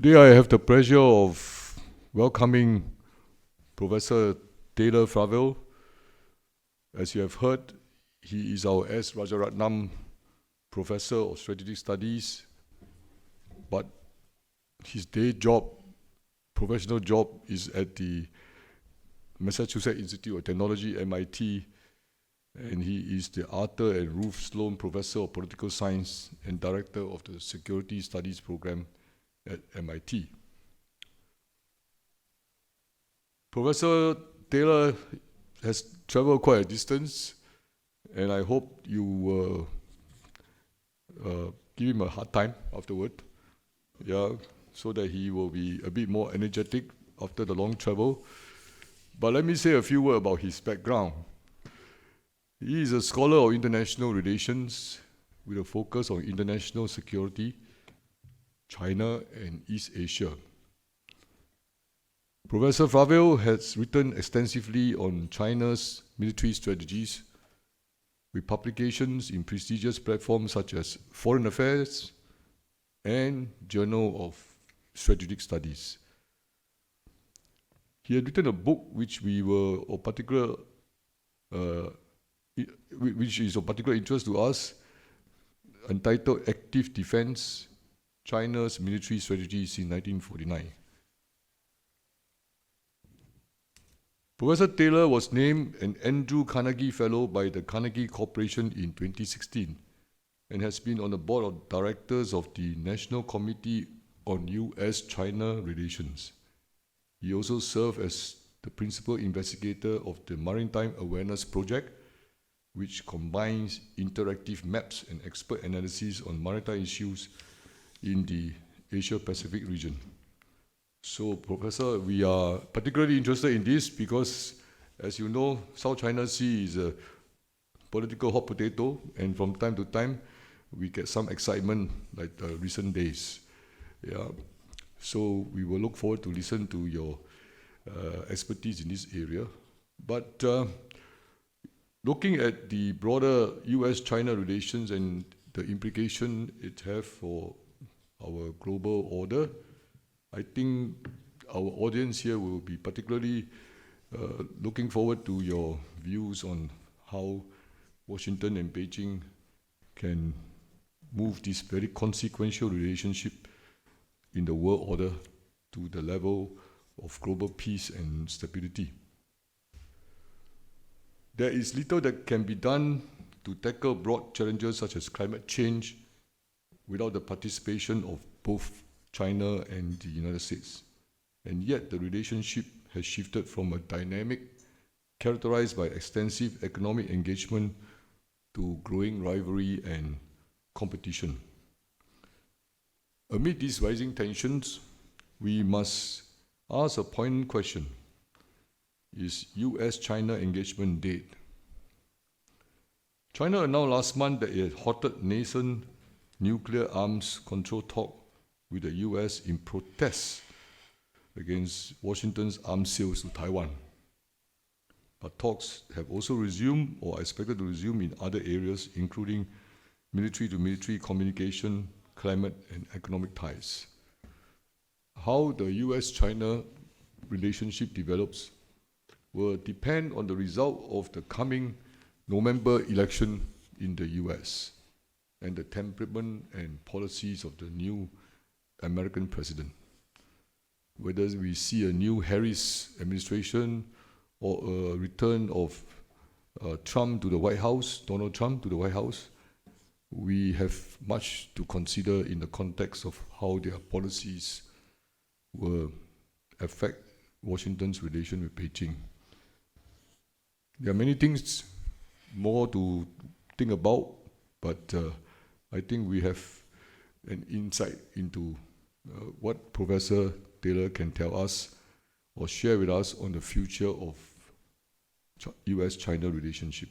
Today I have the pleasure of welcoming Professor Taylor Fravel. As you have heard, he is our S. Rajaratnam Professor of Strategic Studies, but his day job, professional job, is at the Massachusetts Institute of Technology, MIT, and he is the Arthur and Ruth Sloan Professor of Political Science and Director of the Security Studies Program at MIT. Professor Taylor has traveled quite a distance, and I hope you will give him a hard time afterward, so that he will be a bit more energetic after the long travel. But let me say a few words about his background. He is a scholar of international relations with a focus on international security, China and East Asia. Professor Fravel has written extensively on China's military strategies, with publications in prestigious platforms such as Foreign Affairs and Journal of Strategic Studies. He had written a book which which is of particular interest to us, entitled Active Defense: China's Military Strategies in 1949. Professor Taylor was named an Andrew Carnegie Fellow by the Carnegie Corporation in 2016 and has been on the board of directors of the National Committee on U.S.-China Relations. He also served as the principal investigator of the Maritime Awareness Project, which combines interactive maps and expert analysis on maritime issues in the Asia-Pacific region. So, Professor, we are particularly interested in this because, as you know, South China Sea is a political hot potato, and from time to time, we get some excitement like the recent days. So we will look forward to listen to your expertise in this area. But looking at the broader US-China relations and the implication it has for our global order, I think our audience here will be particularly looking forward to your views on how Washington and Beijing can move this very consequential relationship in the world order to the level of global peace and stability. There is little that can be done to tackle broad challenges such as climate change without the participation of both China and the United States. And yet the relationship has shifted from a dynamic characterized by extensive economic engagement to growing rivalry and competition. Amid these rising tensions, we must ask a poignant question: is US-China engagement dead? China announced last month that it had halted nascent nuclear arms control talk with the US in protest against Washington's arms sales to Taiwan. But talks have also resumed or are expected to resume in other areas, including military-to-military communication, climate, and economic ties. How the US-China relationship develops will depend on the result of the coming November election in the US and the temperament and policies of the new American president. Whether we see a new Harris administration or a return of Trump to the White House, Donald Trump to the White House, we have much to consider in the context of how their policies will affect Washington's relation with Beijing. There are many things more to think about, but I think we have an insight into what Professor Taylor can tell us or share with us on the future of US-China relationship,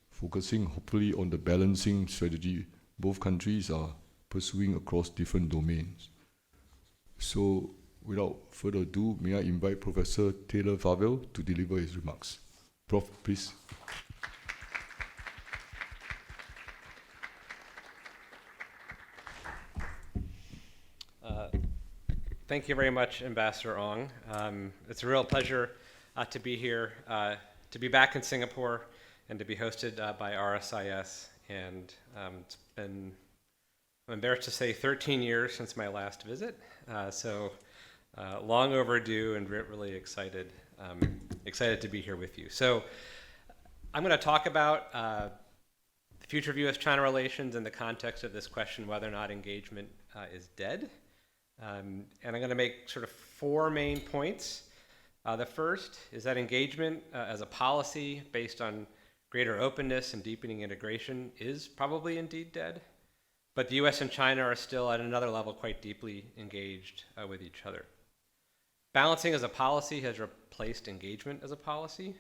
focusing hopefully on the balancing strategy both countries are pursuing across different domains. So, without further ado, may I invite Professor Taylor Fravel to deliver his remarks. Prof, please. Thank you very much, Ambassador Ong. It's a real pleasure to be here, to be back in Singapore, and to be hosted by RSIS. And it's been, I'm embarrassed to say, 13 years since my last visit. So long overdue, and really excited to be here with you. So I'm going to talk about the future of U.S.-China relations in the context of this question whether or not engagement is dead. And I'm going to make sort of four main points. The first is that engagement as a policy based on greater openness and deepening integration is probably indeed dead. But the US and China are still at another level quite deeply engaged with each other. Balancing as a policy has replaced engagement as a policy,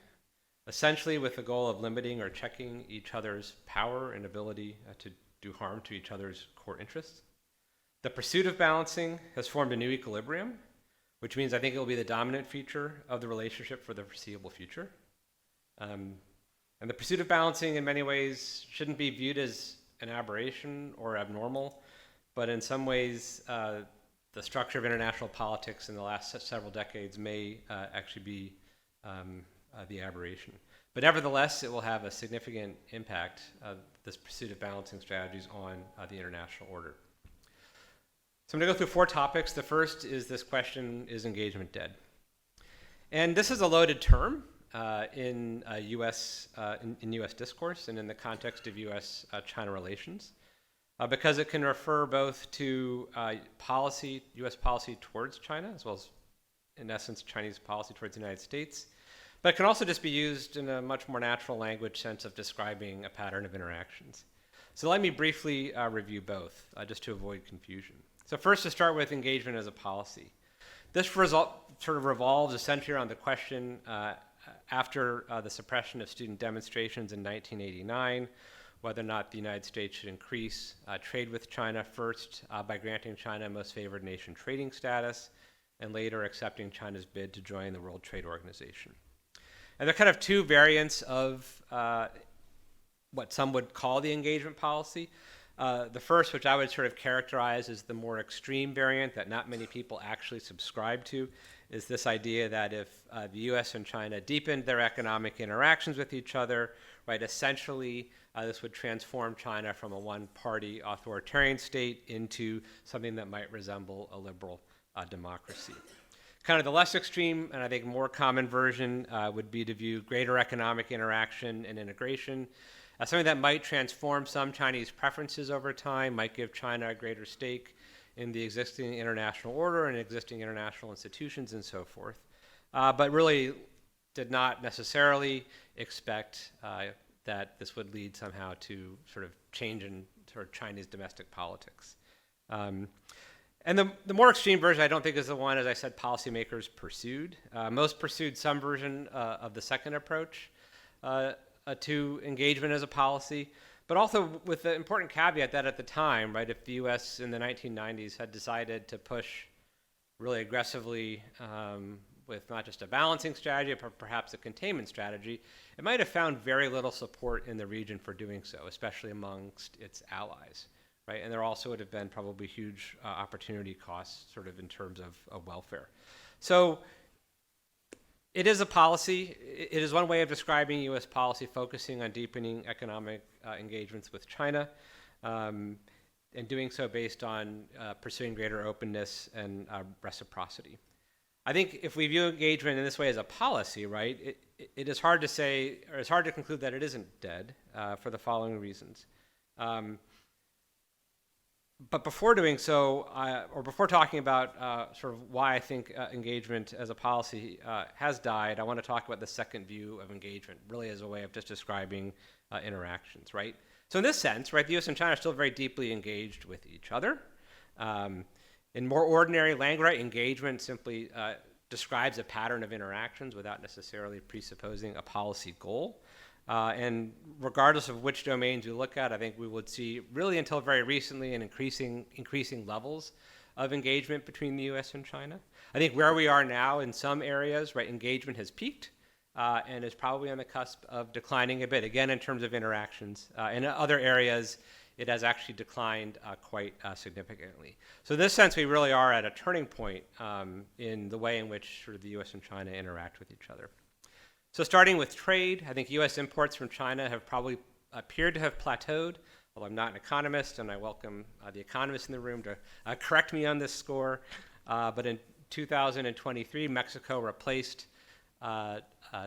essentially with the goal of limiting or checking each other's power and ability to do harm to each other's core interests. The pursuit of balancing has formed a new equilibrium, which means I think it will be the dominant feature of the relationship for the foreseeable future. And the pursuit of balancing in many ways shouldn't be viewed as an aberration or abnormal, but in some ways the structure of international politics in the last several decades may actually be the aberration. But nevertheless, it will have a significant impact, this pursuit of balancing strategies on the international order. So I'm going to go through four topics. The first is this question, is engagement dead? And this is a loaded term in U.S. discourse and in the context of U.S.-China relations, because it can refer both to U.S. policy towards China, as well as, in essence, Chinese policy towards the United States. But it can also just be used in a much more natural language sense of describing a pattern of interactions. So let me briefly review both, just to avoid confusion. So first, to start with engagement as a policy. This result sort of revolves essentially around the question after the suppression of student demonstrations in 1989, whether or not the United States should increase trade with China, first by granting China most favored nation trading status, and later accepting China's bid to join the World Trade Organization. And there are kind of two variants of what some would call the engagement policy. The first, which I would sort of characterize as the more extreme variant that not many people actually subscribe to, is this idea that if the US and China deepened their economic interactions with each other, right, essentially this would transform China from a one-party authoritarian state into something that might resemble a liberal democracy. Kind of the less extreme, and I think more common version, would be to view greater economic interaction and integration as something that might transform some Chinese preferences over time, might give China a greater stake in the existing international order and existing international institutions and so forth, but really did not necessarily expect that this would lead somehow to sort of change in sort of Chinese domestic politics. And the more extreme version, I don't think, is the one, as I said, policymakers pursued. Most pursued some version of the second approach to engagement as a policy, but also with the important caveat that at the time, right, if the US in the 1990s had decided to push really aggressively with not just a balancing strategy, but perhaps a containment strategy, it might have found very little support in the region for doing so, especially amongst its allies, right? And there also would have been probably huge opportunity costs sort of in terms of welfare. So it is a policy. It is one way of describing U.S. policy focusing on deepening economic engagements with China, and doing so based on pursuing greater openness and reciprocity. I think if we view engagement in this way as a policy, right, it is hard to say, or it's hard to conclude that it isn't dead for the following reasons. But before doing so, or before talking about sort of why I think engagement as a policy has died, I want to talk about the second view of engagement, really as a way of just describing interactions, right? So in this sense, right, the US and China are still very deeply engaged with each other. In more ordinary language, right, engagement simply describes a pattern of interactions without necessarily presupposing a policy goal. And regardless of which domains you look at, I think we would see really until very recently an increasing levels of engagement between the US and China. I think where we are now in some areas, right, engagement has peaked and is probably on the cusp of declining a bit, again, in terms of interactions. In other areas, it has actually declined quite significantly. So in this sense, we really are at a turning point in the way in which sort of the US and China interact with each other. So starting with trade, I think US imports from China have probably appeared to have plateaued, although I'm not an economist, and I welcome the economists in the room to correct me on this score. But in 2023, Mexico replaced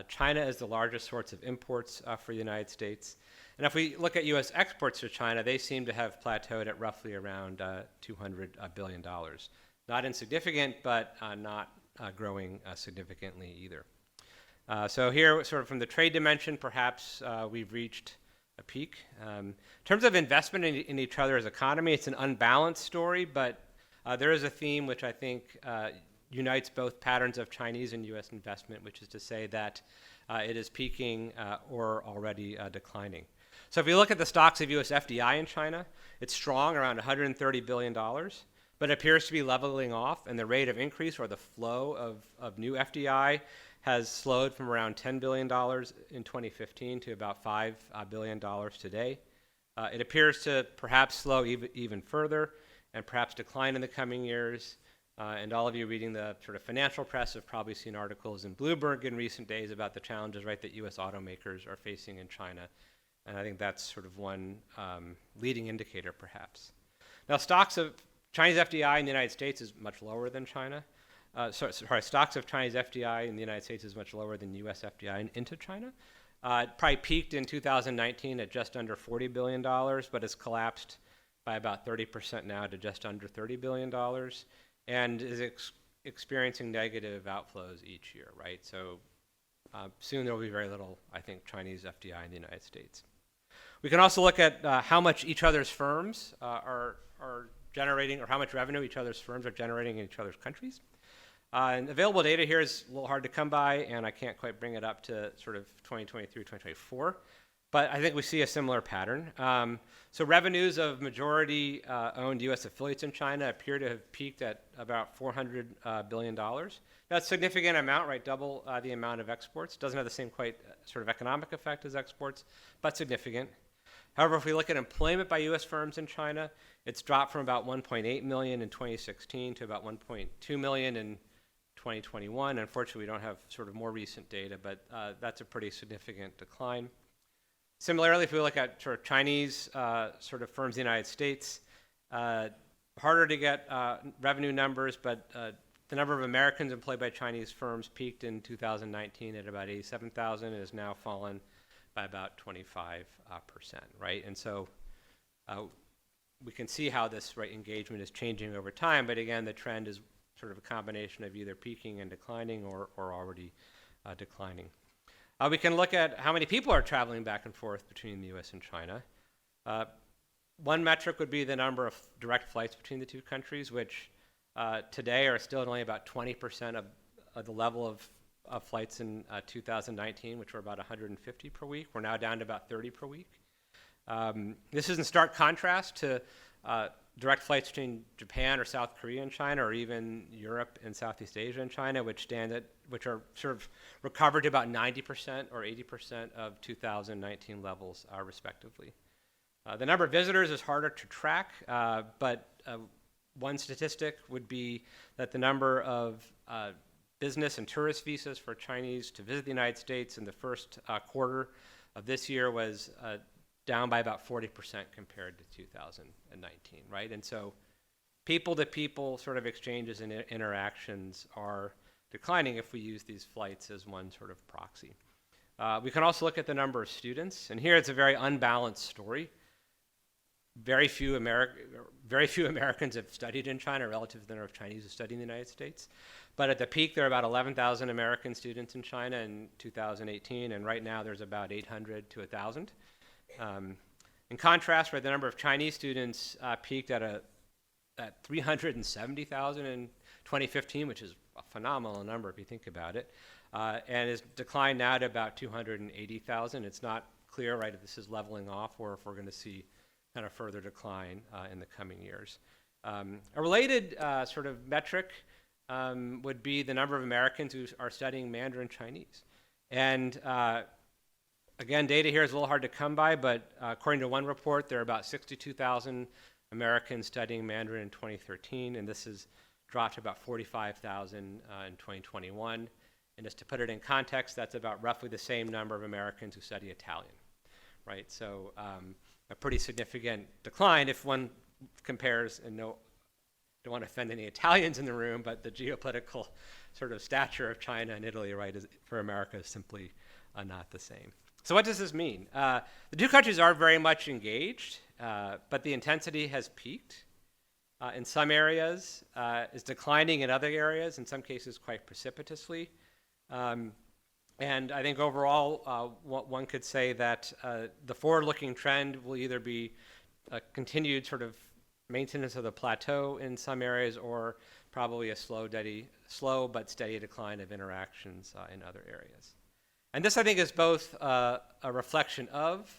China as the largest source of imports for the United States. And if we look at US exports to China, they seem to have plateaued at roughly around $200 billion. Not insignificant, but not growing significantly either. So here, sort of from the trade dimension, perhaps we've reached a peak. In terms of investment in each other's economy, it's an unbalanced story, but there is a theme which I think unites both patterns of Chinese and US investment, which is to say that it is peaking or already declining. So if you look at the stocks of US FDI in China, it's strong, around $130 billion, but it appears to be leveling off, and the rate of increase or the flow of new FDI has slowed from around $10 billion in 2015 to about $5 billion today. It appears to perhaps slow even further and perhaps decline in the coming years. And all of you reading the sort of financial press have probably seen articles in Bloomberg in recent days about the challenges, right, that US automakers are facing in China. And I think that's sort of one leading indicator, perhaps. Now, stocks of Chinese FDI in the United States is much lower than China. Stocks of Chinese FDI in the United States is much lower than US FDI into China. It probably peaked in 2019 at just under $40 billion, but has collapsed by about 30% now to just under $30 billion, and is experiencing negative outflows each year, right? So soon there will be very little, I think, Chinese FDI in the United States. We can also look at how much each other's firms are generating, or how much revenue each other's firms are generating in each other's countries. And available data here is a little hard to come by, and I can't quite bring it up to sort of 2023, 2024. But I think we see a similar pattern. So revenues of majority-owned U.S. affiliates in China appear to have peaked at about $400 billion. That's a significant amount, right? Double the amount of exports. Doesn't have the same quite sort of economic effect as exports, but significant. However, if we look at employment by U.S. firms in China, it's dropped from about 1.8 million in 2016 to about 1.2 million in 2021. Unfortunately, we don't have sort of more recent data, but that's a pretty significant decline. Similarly, if we look at sort of Chinese sort of firms in the United States, harder to get revenue numbers, but the number of Americans employed by Chinese firms peaked in 2019 at about 87,000 and has now fallen by about 25%, right? And so we can see how this engagement is changing over time, but again, the trend is sort of a combination of either peaking and declining or already declining. We can look at how many people are traveling back and forth between the US and China. One metric would be the number of direct flights between the two countries, which today are still at only about 20% of the level of flights in 2019, which were about 150 per week. We're now down to about 30 per week. This is in stark contrast to direct flights between Japan or South Korea and China, or even Europe and Southeast Asia and China, which are sort of recovered to about 90% or 80% of 2019 levels, respectively. The number of visitors is harder to track, but one statistic would be that the number of business and tourist visas for Chinese to visit the United States in the first quarter of this year was down by about 40% compared to 2019, right? And so people-to-people sort of exchanges and interactions are declining if we use these flights as one sort of proxy. We can also look at the number of students, and here it's a very unbalanced story. Very few Americans have studied in China relative to the number of Chinese who study in the United States. But at the peak, there are about 11,000 American students in China in 2018, and right now there's about 800 to 1,000. In contrast, right, the number of Chinese students peaked at 370,000 in 2015, which is a phenomenal number if you think about it, and has declined now to about 280,000. It's not clear, right, if this is leveling off or if we're going to see kind of further decline in the coming years. A related sort of metric would be the number of Americans who are studying Mandarin Chinese. And Again, data here is a little hard to come by, but according to one report, there are about 62,000 Americans studying Mandarin in 2013, and this has dropped to about 45,000 in 2021. And just to put it in context, that's about roughly the same number of Americans who study Italian, right? So a pretty significant decline if one compares, and don't want to offend any Italians in the room, but the geopolitical sort of stature of China and Italy, right, for America is simply not the same. So what does this mean? The two countries are very much engaged, but the intensity has peaked. In some areas, is declining in other areas, in some cases quite precipitously. And I think overall, one could say that the forward-looking trend will either be a continued sort of maintenance of the plateau in some areas, or probably a slow but steady decline of interactions in other areas. And this, I think, is both a reflection of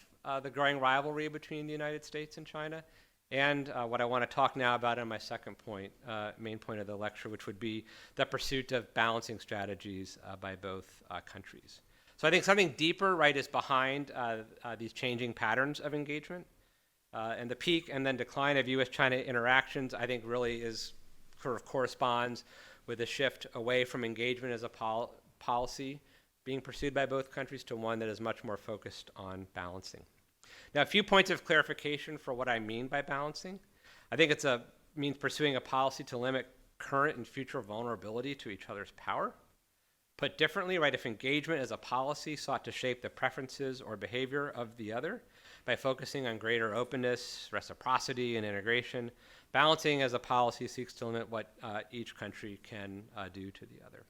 the growing rivalry between the United States and China, and what I want to talk now about in my second point, main point of the lecture, which would be the pursuit of balancing strategies by both countries. So I think something deeper, right, is behind these changing patterns of engagement. And the peak and then decline of U.S.-China interactions, I think, really is sort of corresponds with a shift away from engagement as a policy being pursued by both countries to one that is much more focused on balancing. Now, a few points of clarification for what I mean by balancing. I think it means pursuing a policy to limit current and future vulnerability to each other's power. Put differently, right, if engagement as a policy sought to shape the preferences or behavior of the other by focusing on greater openness, reciprocity, and integration, balancing as a policy seeks to limit what each country can do to the other.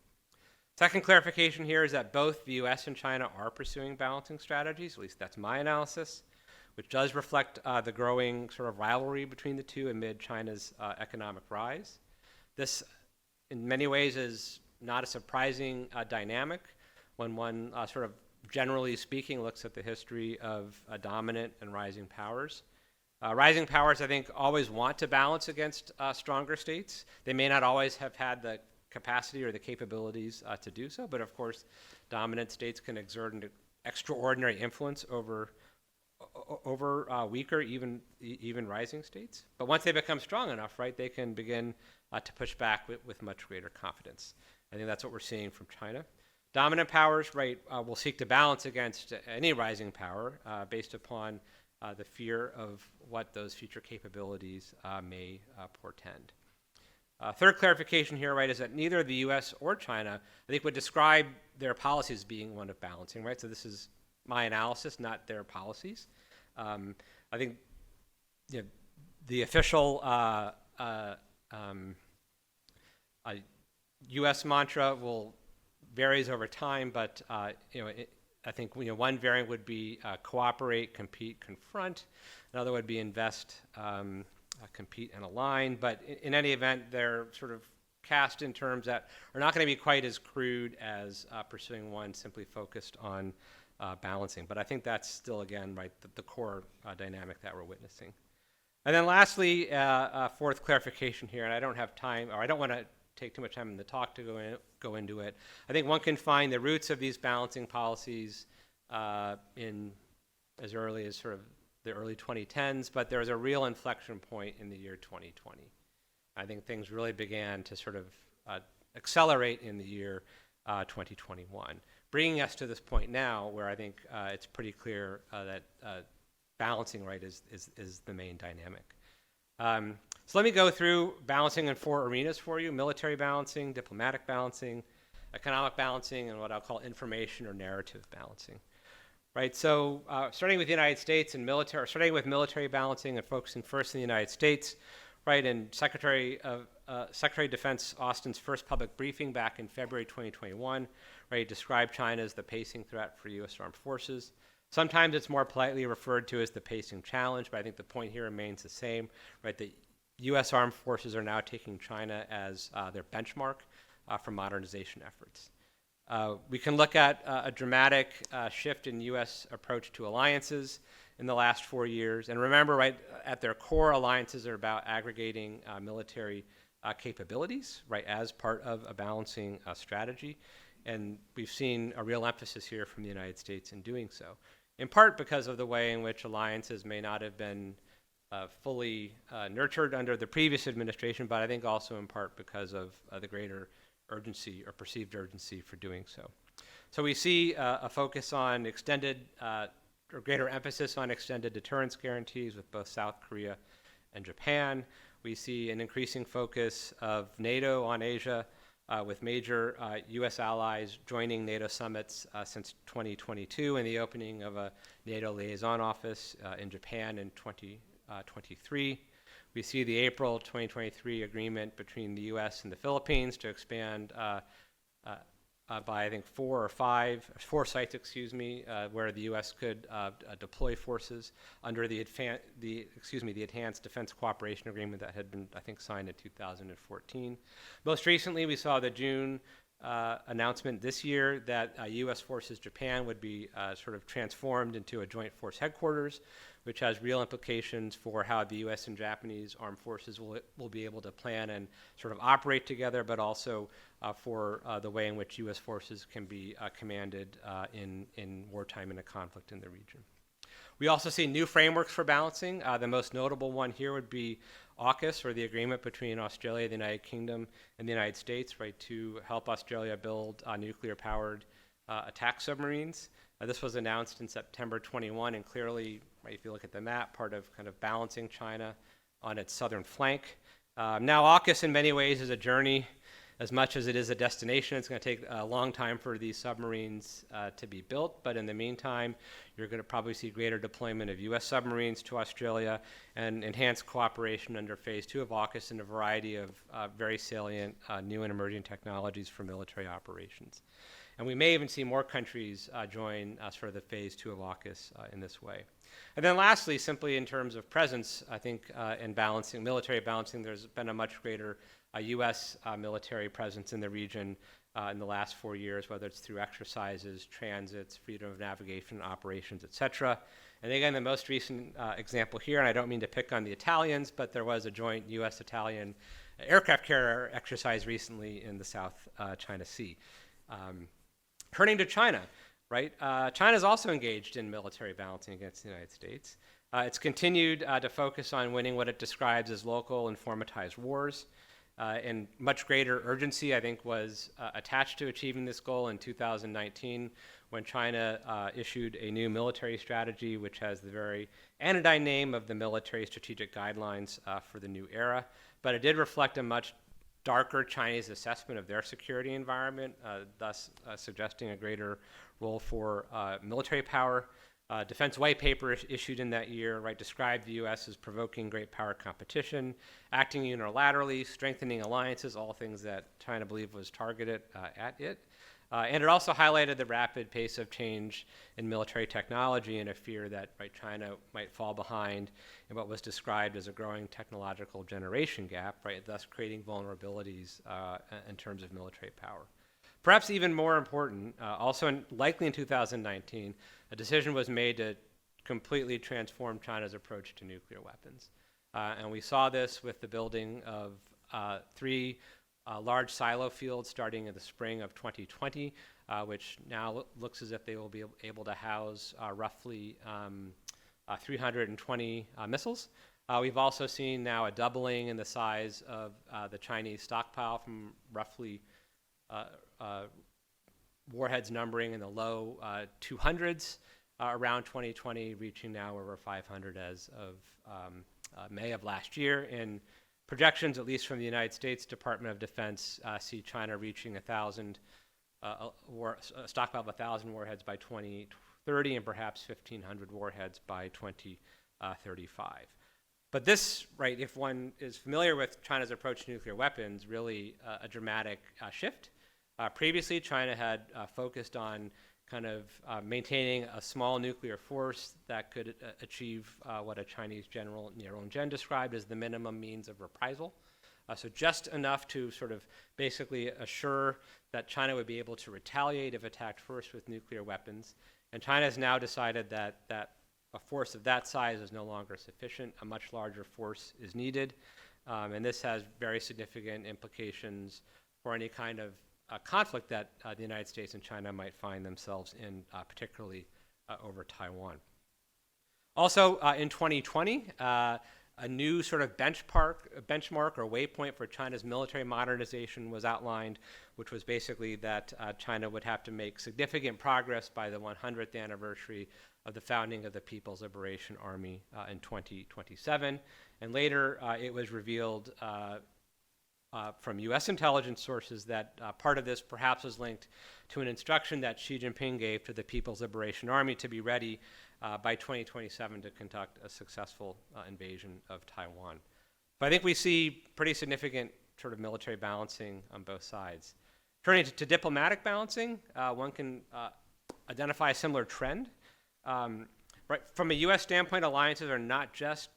Second clarification here is that both the US and China are pursuing balancing strategies, at least that's my analysis, which does reflect the growing sort of rivalry between the two amid China's economic rise. This, in many ways, is not a surprising dynamic when one sort of generally speaking looks at the history of dominant and rising powers. Rising powers, I think, always want to balance against stronger states. They may not always have had the capacity or the capabilities to do so, but of course, dominant states can exert an extraordinary influence over weaker, even rising states. But once they become strong enough, right, they can begin to push back with much greater confidence. I think that's what we're seeing from China. Dominant powers, right, will seek to balance against any rising power based upon the fear of what those future capabilities may portend. Third clarification here, right, is that neither the U.S. or China, I think, would describe their policies being one of balancing, right? So this is my analysis, not their policies. I think the official U.S. mantra varies over time, but I think one variant would be cooperate, compete, confront. Another would be invest, compete, and align. But in any event, they're sort of cast in terms that are not going to be quite as crude as pursuing one simply focused on balancing. But I think that's still, again, right, the core dynamic that we're witnessing. And then lastly, fourth clarification here, and I don't have time, or I don't want to take too much time in the talk to go into it. I think one can find the roots of these balancing policies in as early as sort of the early 2010s, but there was a real inflection point in the year 2020. I think things really began to sort of accelerate in the year 2021, bringing us to this point now where I think it's pretty clear that balancing, right, is the main dynamic. So let me go through balancing in four arenas for you: military balancing, diplomatic balancing, economic balancing, and what I'll call information or narrative balancing. Right, so starting with the United States and starting with military balancing and focusing first in the United States, right, and Secretary of Defense Austin's first public briefing back in February 2021, right, described China as the pacing threat for U.S. armed forces. Sometimes it's more politely referred to as the pacing challenge, but I think the point here remains the same, right, that U.S. armed forces are now taking China as their benchmark for modernization efforts. We can look at a dramatic shift in U.S. approach to alliances in the last 4 years. And remember, right, at their core, alliances are about aggregating military capabilities, right, as part of a balancing strategy. And we've seen a real emphasis here from the United States in doing so. in part because of the way in which alliances may not have been fully nurtured under the previous administration, but I think also in part because of the greater urgency or perceived urgency for doing so. So we see a focus on extended or greater emphasis on extended deterrence guarantees with both South Korea and Japan. We see an increasing focus of NATO on Asia, with major U.S. allies joining NATO summits since 2022 and the opening of a NATO liaison office in Japan in 2023. We see the April 2023 agreement between the U.S. and the Philippines to expand by I think four sites, where the U.S. could deploy forces under the Enhanced Defense Cooperation Agreement that had been, I think, signed in 2014. Most recently, we saw the June announcement this year that U.S. Forces Japan would be sort of transformed into a joint force headquarters, which has real implications for how the U.S. and Japanese armed forces will be able to plan and sort of operate together, but also for the way in which U.S. forces can be commanded in wartime in a conflict in the region. We also see new frameworks for balancing. The most notable one here would be AUKUS, or the agreement between Australia, the United Kingdom, and the United States, right, to help Australia build nuclear-powered attack submarines. This was announced in September 21, and clearly, right, if you look at the map, part of kind of balancing China on its southern flank. Now, AUKUS in many ways is a journey as much as it is a destination. It's going to take a long time for these submarines to be built, but in the meantime, you're going to probably see greater deployment of U.S. submarines to Australia and enhanced cooperation under Phase 2 of AUKUS in a variety of very salient new and emerging technologies for military operations. And we may even see more countries join sort of the Phase 2 of AUKUS in this way. And then lastly, simply in terms of presence, I think in balancing, military balancing, there's been a much greater U.S. Military presence in the region in the last 4 years, whether it's through exercises, transits, freedom of navigation operations, et cetera. And again, the most recent example here, and I don't mean to pick on the Italians, but there was a joint U.S.-Italian aircraft carrier exercise recently in the South China Sea. Turning to China, right? China's also engaged in military balancing against the United States. It's continued to focus on winning what it describes as local informatized wars. And much greater urgency, I think, was attached to achieving this goal in 2019 when China issued a new military strategy, which has the very anodyne name of the Military Strategic Guidelines for the New Era. But it did reflect a much darker Chinese assessment of their security environment, thus suggesting a greater role for military power. Defense white paper issued in that year, right, described the U.S. as provoking great power competition, acting unilaterally, strengthening alliances, all things that China believed was targeted at it. And it also highlighted the rapid pace of change in military technology and a fear that, right, China might fall behind in what was described as a growing technological generation gap, right, thus creating vulnerabilities in terms of military power. Perhaps even more important, likely in 2019, a decision was made to completely transform China's approach to nuclear weapons. And we saw this with the building of 3 large silo fields starting in the spring of 2020, which now looks as if they will be able to house roughly 320 missiles. We've also seen now a doubling in the size of the Chinese stockpile from roughly warheads numbering in the low 200s around 2020, reaching now over 500 as of May of last year. And projections, at least from the United States Department of Defense, see China reaching a stockpile of 1,000 warheads by 2030 and perhaps 1,500 warheads by 2035. But this, right, if one is familiar with China's approach to nuclear weapons, really a dramatic shift. Previously, China had focused on kind of maintaining a small nuclear force that could achieve what a Chinese general, Nero Zhen, described as the minimum means of reprisal. So just enough to sort of basically assure that China would be able to retaliate if attacked first with nuclear weapons. And China has now decided that a force of that size is no longer sufficient. A much larger force is needed. And this has very significant implications for any kind of conflict that the United States and China might find themselves in, particularly over Taiwan. Also, in 2020, a new sort of benchmark or waypoint for China's military modernization was outlined, which was basically that China would have to make significant progress by the 100th anniversary of the founding of the People's Liberation Army in 2027. And later, it was revealed from US intelligence sources that part of this perhaps was linked to an instruction that Xi Jinping gave to the People's Liberation Army to be ready by 2027 to conduct a successful invasion of Taiwan. But I think we see pretty significant sort of military balancing on both sides. Turning to diplomatic balancing, one can identify a similar trend. Right, from a US standpoint, alliances are not just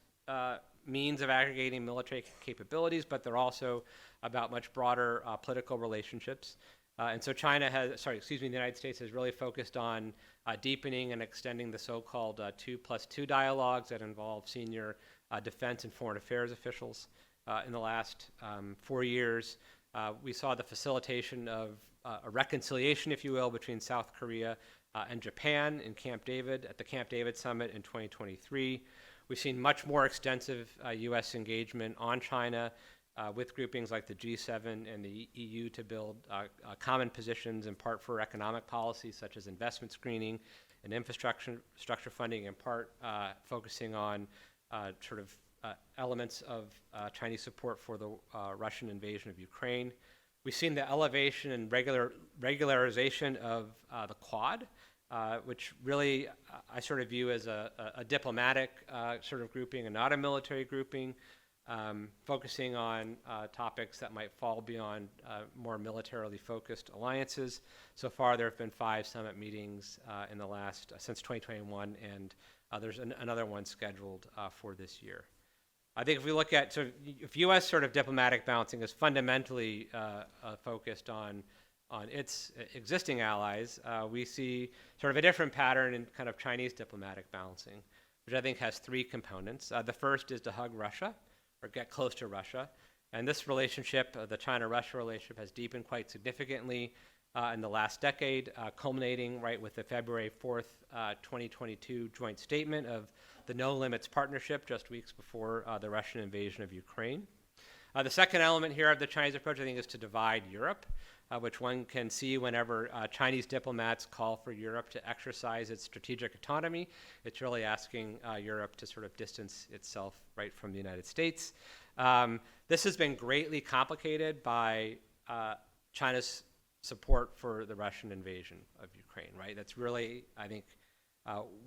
means of aggregating military capabilities, but they're also about much broader political relationships. And so the United States has really focused on deepening and extending the so-called 2+2 dialogues that involve senior defense and foreign affairs officials. In the last 4 years, we saw the facilitation of a reconciliation, if you will, between South Korea and Japan in Camp David at the Camp David Summit in 2023. We've seen much more extensive U.S. engagement on China with groupings like the G7 and the EU to build common positions, in part for economic policies such as investment screening and infrastructure funding, in part focusing on elements of Chinese support for the Russian invasion of Ukraine. We've seen the elevation and regularization of the Quad, which really I sort of view as a diplomatic sort of grouping and not a military grouping, focusing on topics that might fall beyond more militarily focused alliances. So far, there have been 5 summit meetings in the last, since 2021, and there's another one scheduled for this year. I think if we look at, if U.S. sort of diplomatic balancing is fundamentally focused on its existing allies, we see sort of a different pattern in kind of Chinese diplomatic balancing, which I think has 3 components. The first is to hug Russia, or get close to Russia. And this relationship, the China-Russia relationship, has deepened quite significantly in the last decade, culminating right with the February 4th, 2022 joint statement of the No Limits Partnership just weeks before the Russian invasion of Ukraine. The second element here of the Chinese approach, I think, is to divide Europe, which one can see whenever Chinese diplomats call for Europe to exercise its strategic autonomy. It's really asking Europe to sort of distance itself right from the United States. This has been greatly complicated by China's support for the Russian invasion of Ukraine, right? That's really, I think,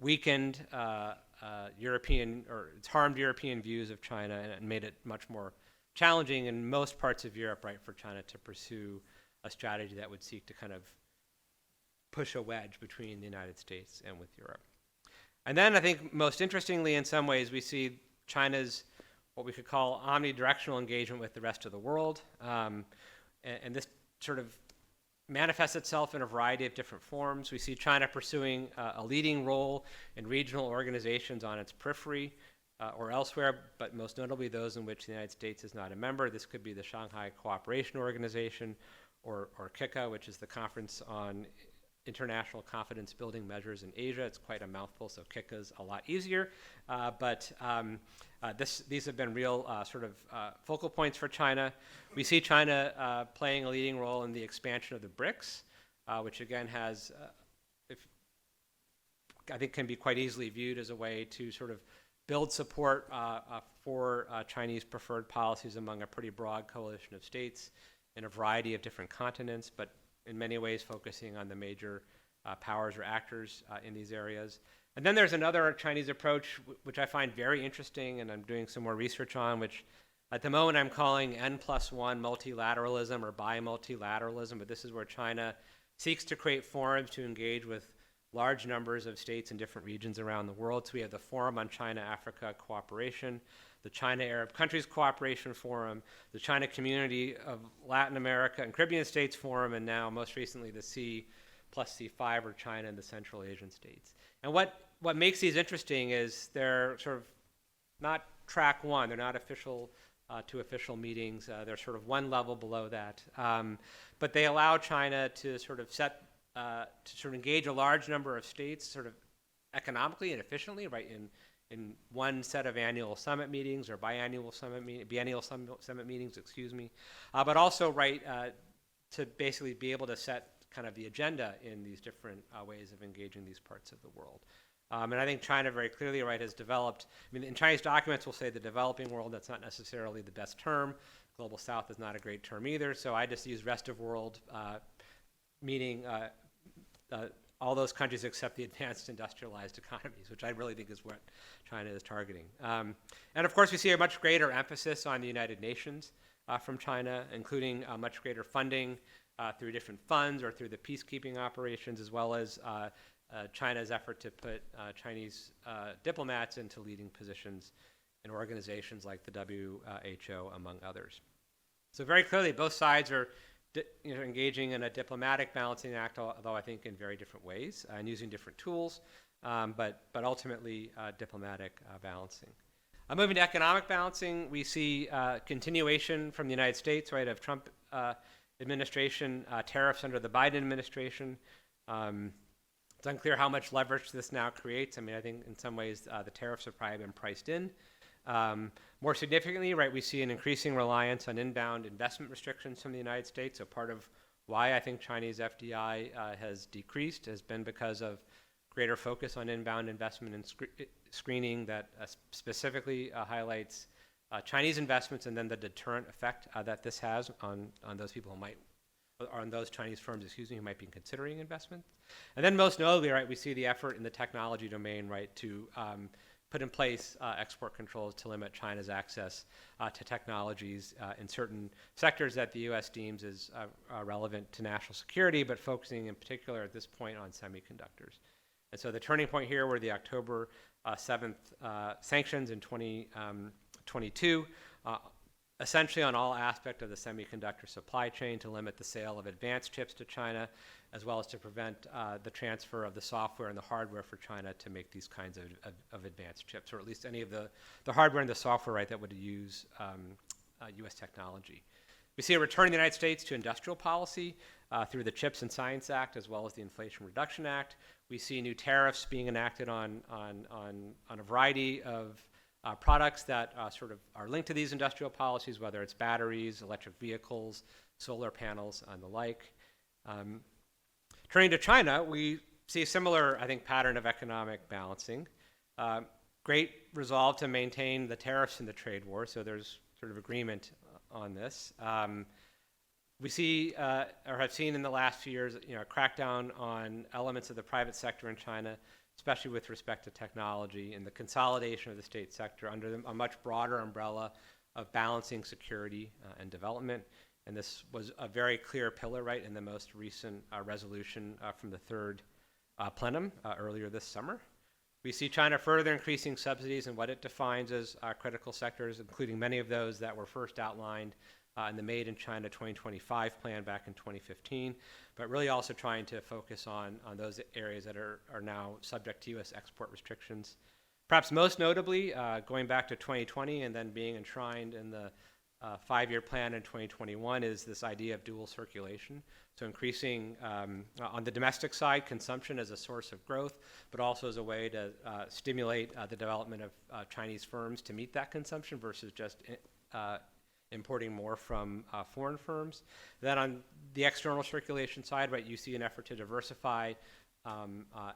weakened European, or it's harmed European views of China and made it much more challenging in most parts of Europe, right, for China to pursue a strategy that would seek to kind of push a wedge between the United States and with Europe. And then I think most interestingly in some ways we see China's what we could call omnidirectional engagement with the rest of the world. And this sort of manifests itself in a variety of different forms. We see China pursuing a leading role in regional organizations on its periphery or elsewhere, but most notably those in which the United States is not a member. This could be the Shanghai Cooperation Organization, or KICA, which is the Conference on International Confidence Building Measures in Asia. It's quite a mouthful, so KICA is a lot easier. But these have been real focal points for China. We see China playing a leading role in the expansion of the BRICS, which again has, I think can be quite easily viewed as a way to sort of build support for Chinese preferred policies among a pretty broad coalition of states in a variety of different continents, but in many ways focusing on the major powers or actors in these areas. And then there's another Chinese approach, which I find very interesting, and I'm doing some more research on, which at the moment I'm calling N+1 multilateralism or bi-multilateralism, but this is where China seeks to create forums to engage with large numbers of states in different regions around the world. So we have the Forum on China-Africa Cooperation, the China-Arab Countries Cooperation Forum, the China Community of Latin America and Caribbean States Forum, and now most recently the C+C5, or China and the Central Asian states. And what makes these interesting is they're sort of not track one, they're not official to official meetings, they're sort of one level below that. But they allow China to sort of engage a large number of states, sort of economically and efficiently, right, in one set of annual summit meetings or biannual summit meetings, excuse me, but also, right, to basically be able to set kind of the agenda in these different ways of engaging these parts of the world. And I think China very clearly, right, has developed, I mean, in Chinese documents, we'll say the developing world. That's not necessarily the best term. Global South is not a great term either. So I just use rest of world, meaning all those countries except the advanced industrialized economies, which I really think is what China is targeting. And of course, we see a much greater emphasis on the United Nations from China, including much greater funding through different funds or through the peacekeeping operations, as well as China's effort to put Chinese diplomats into leading positions in organizations like the WHO, among others. So very clearly, both sides are engaging in a diplomatic balancing act, although I think in very different ways and using different tools, but ultimately diplomatic balancing. Moving to economic balancing, we see continuation from the United States, right, of Trump administration tariffs under the Biden administration. It's unclear how much leverage this now creates. I mean, I think in some ways the tariffs have probably been priced in. More significantly, right, we see an increasing reliance on inbound investment restrictions from the United States. So part of why I think Chinese FDI has decreased has been because of greater focus on inbound investment and screening that specifically highlights Chinese investments and then the deterrent effect that this has on those people who might, or on those Chinese firms, excuse me, who might be considering investment. And then most notably, right, we see the effort in the technology domain, right, to put in place export controls to limit China's access to technologies in certain sectors that the U.S. deems as relevant to national security, but focusing in particular at this point on semiconductors. And so the turning point here were the October 7th sanctions in 2022, essentially on all aspects of the semiconductor supply chain to limit the sale of advanced chips to China, as well as to prevent the transfer of the software and the hardware for China to make these kinds of advanced chips, or at least any of the hardware and the software, right, that would use U.S. technology. We see a return in the United States to industrial policy through the CHIPS and Science Act, as well as the Inflation Reduction Act. We see new tariffs being enacted on a variety of products that sort of are linked to these industrial policies, whether it's batteries, electric vehicles, solar panels, and the like. Turning to China, we see a similar, I think, pattern of economic balancing. Great resolve to maintain the tariffs in the trade war, so there's sort of agreement on this. We see, or have seen in the last few years, a crackdown on elements of the private sector in China, especially with respect to technology and the consolidation of the state sector under a much broader umbrella of balancing security and development. And this was a very clear pillar, right, in the most recent resolution from the third plenum earlier this summer. We see China further increasing subsidies in what it defines as critical sectors, including many of those that were first outlined in the Made in China 2025 plan back in 2015, but really also trying to focus on those areas that are now subject to U.S. export restrictions. Perhaps most notably, going back to 2020 and then being enshrined in the five-year plan in 2021 is this idea of dual circulation. So increasing, on the domestic side, consumption as a source of growth, but also as a way to stimulate the development of Chinese firms to meet that consumption versus just importing more from foreign firms. Then on the external circulation side, right, you see an effort to diversify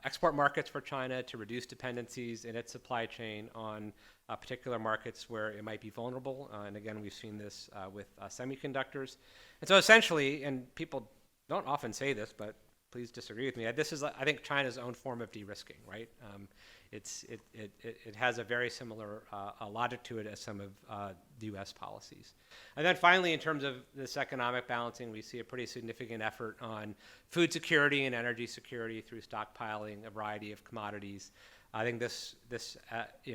export markets for China to reduce dependencies in its supply chain on particular markets where it might be vulnerable. And again, we've seen this with semiconductors. And so essentially, and people don't often say this, but please disagree with me, this is, I think, China's own form of de-risking, right? It has a very similar logic to it as some of the U.S. policies. And then finally, in terms of this economic balancing, we see a pretty significant effort on food security and energy security through stockpiling a variety of commodities. I think this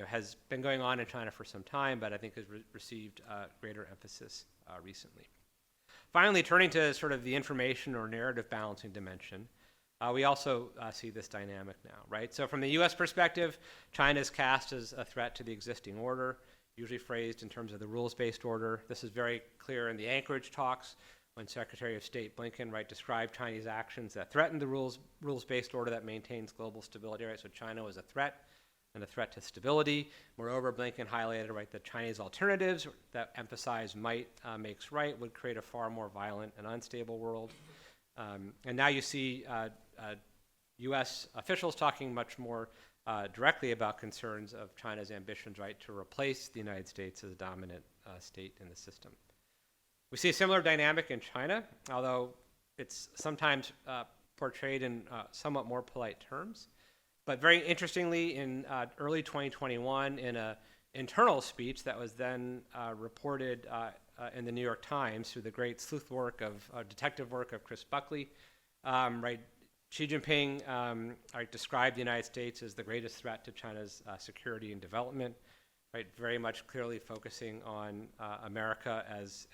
has been going on in China for some time, but I think has received greater emphasis recently. Finally, turning to sort of the information or narrative balancing dimension, we also see this dynamic now, right? So from the U.S. perspective, China is cast as a threat to the existing order, usually phrased in terms of the rules-based order. This is very clear in the Anchorage talks, when Secretary of State Blinken, right, described Chinese actions that threatened the rules-based order that maintains global stability, right? So China was a threat and a threat to stability. Moreover, Blinken highlighted, right, that Chinese alternatives that emphasize might makes right would create a far more violent and unstable world. And now you see U.S. officials talking much more directly about concerns of China's ambitions, right, to replace the United States as a dominant state in the system. We see a similar dynamic in China, although it's sometimes portrayed in somewhat more polite terms. But very interestingly, in early 2021, in an internal speech that was then reported in the New York Times through the great sleuth work of detective work of Chris Buckley, right, Xi Jinping described the United States as the greatest threat to China's security and development, right, very much clearly focusing on America as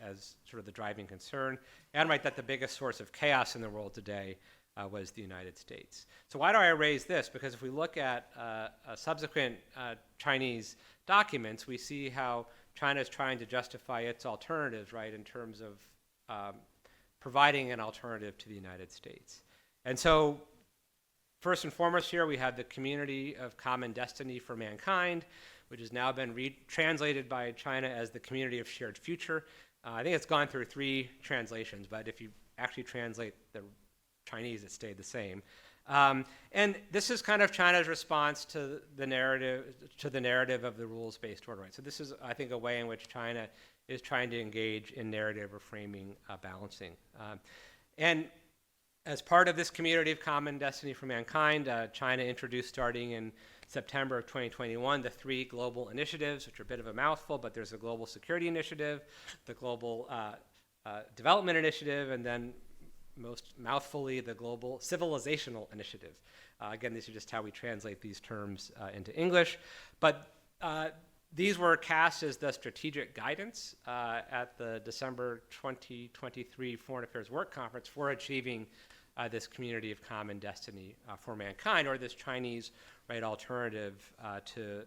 sort of the driving concern, and right, that the biggest source of chaos in the world today was the United States. So why do I raise this? Because if we look at subsequent Chinese documents, we see how China is trying to justify its alternatives, right, in terms of providing an alternative to the United States. And so first and foremost here, we have the Community of Common Destiny for Mankind, which has now been translated by China as the Community of Shared Future. I think it's gone through 3 translations, but if you actually translate the Chinese, it stayed the same. And this is kind of China's response to the narrative of the rules-based order. Right? So this is, I think, a way in which China is trying to engage in narrative or framing balancing. And as part of this Community of Common Destiny for Mankind, China introduced, starting in September of 2021, the 3 global initiatives, which are a bit of a mouthful, but there's a Global Security Initiative, the Global Development Initiative, and then most mouthfully, the Global Civilizational Initiative. Again, these are just how we translate these terms into English. But these were cast as the strategic guidance at the December 2023 Foreign Affairs Work Conference for achieving this Community of Common Destiny for Mankind, or this Chinese, right, alternative to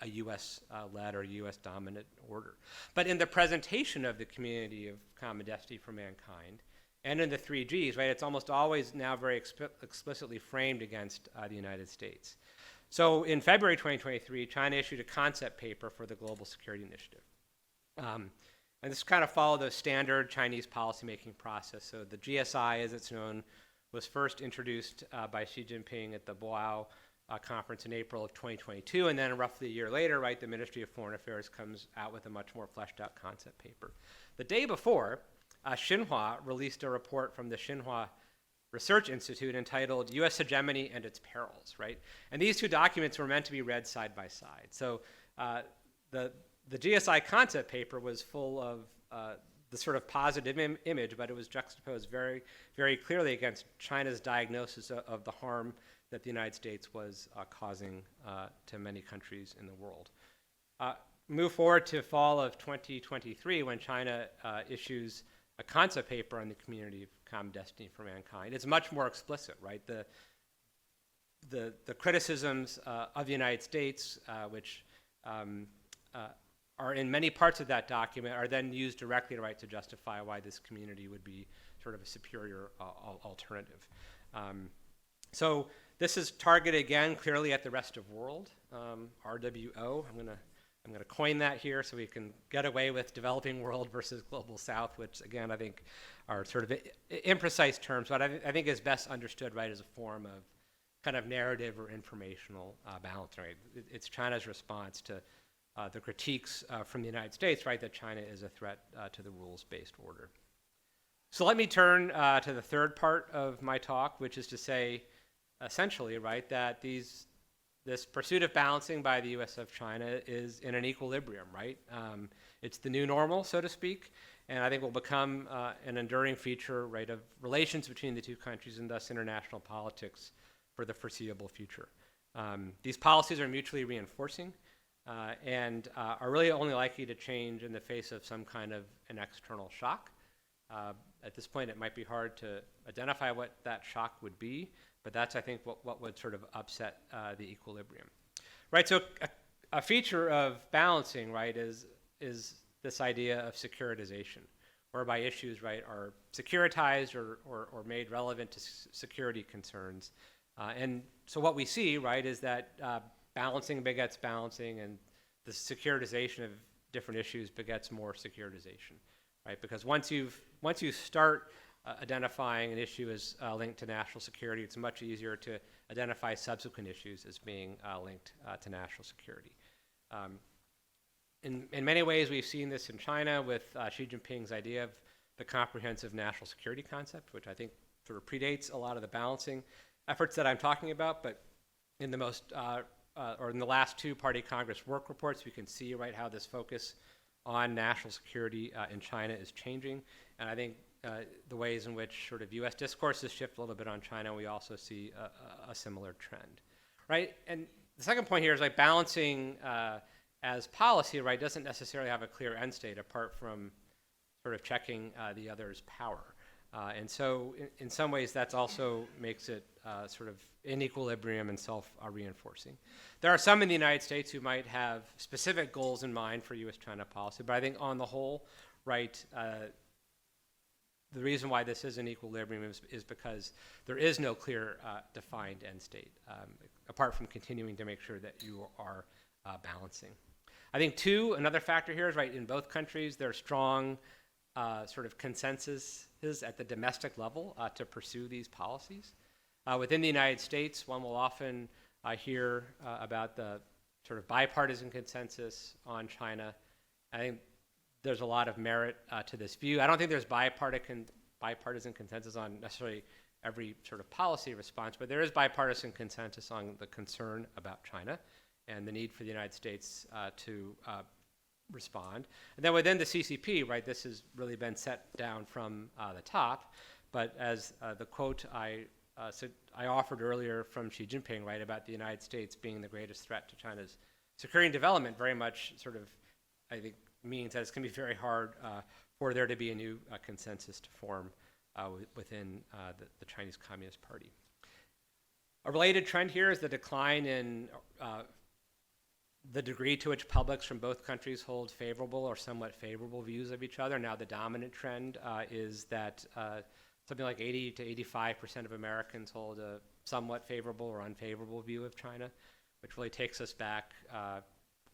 a U.S.-led or U.S.-dominant order. But in the presentation of the Community of Common Destiny for Mankind, and in the 3 Gs, right, it's almost always now very explicitly framed against the United States. So in February 2023, China issued a concept paper for the Global Security Initiative. And this kind of followed the standard Chinese policymaking process. So the GSI, as it's known, was first introduced by Xi Jinping at the Boao conference in April of 2022, and then roughly a year later, right, the Ministry of Foreign Affairs comes out with a much more fleshed out concept paper. The day before, Xinhua released a report from the Xinhua Research Institute entitled U.S. Hegemony and Its Perils, right? And these 2 documents were meant to be read side by side. So the GSI concept paper was full of the sort of positive image, but it was juxtaposed very, very clearly against China's diagnosis of the harm that the United States was causing to many countries in the world. Move forward to fall of 2023, when China issues a concept paper on the Community of Common Destiny for Mankind. It's much more explicit, right? The criticisms of the United States, which are in many parts of that document, are then used directly, right, to justify why this community would be sort of a superior alternative. So this is targeted, again, clearly at the rest of world, RWO. I'm gonna coin that here so we can get away with developing world versus global south, which, again, I think are sort of imprecise terms, but I think is best understood, right, as a form of kind of narrative or informational balance, right? It's China's response to the critiques from the United States, right, that China is a threat to the rules-based order. So let me turn to the third part of my talk, which is to say, essentially, right, that this pursuit of balancing by the U.S. of China is in an equilibrium, right? It's the new normal, so to speak, and I think will become an enduring feature, right, of relations between the 2 countries and thus international politics for the foreseeable future. These policies are mutually reinforcing and are really only likely to change in the face of some kind of an external shock. At this point, it might be hard to identify what that shock would be, but that's, I think, what would sort of upset the equilibrium. Right, so a feature of balancing, right, is this idea of securitization, whereby issues, right, are securitized or made relevant to security concerns. And so what we see, right, is that balancing begets balancing, and the securitization of different issues begets more securitization, right? Because once you start identifying an issue as linked to national security, it's much easier to identify subsequent issues as being linked to national security. In many ways, we've seen this in China with Xi Jinping's idea of the comprehensive national security concept, which I think sort of predates a lot of the balancing efforts that I'm talking about. But in the in the last two Party Congress work reports, we can see, right, how this focus on national security in China is changing. And I think the ways in which sort of U.S. discourses shift a little bit on China, we also see a similar trend, right? And the second point here is, like, balancing as policy, right, doesn't necessarily have a clear end state apart from sort of checking the other's power. And so in some ways, that also makes it sort of in equilibrium and self-reinforcing. There are some in the United States who might have specific goals in mind for U.S.-China policy, but I think on the whole, right, the reason why this is in equilibrium is because there is no clear defined end state, apart from continuing to make sure that you are balancing. I think, another factor here is, right, in both countries, there are strong sort of consensuses at the domestic level to pursue these policies. Within the United States, one will often hear about the sort of bipartisan consensus on China. I think there's a lot of merit to this view. I don't think there's bipartisan consensus on necessarily every sort of policy response, but there is bipartisan consensus on the concern about China and the need for the United States to respond. And then within the CCP, right, this has really been set down from the top. But as the quote I offered earlier from Xi Jinping, right, about the United States being the greatest threat to China's security and development, very much sort of, I think, means that it's going to be very hard for there to be a new consensus to form within the Chinese Communist Party. A related trend here is the decline in the degree to which publics from both countries hold favorable or somewhat favorable views of each other. Now, the dominant trend is that something like 80 to 85% of Americans hold a somewhat favorable or unfavorable view of China, which really takes us back,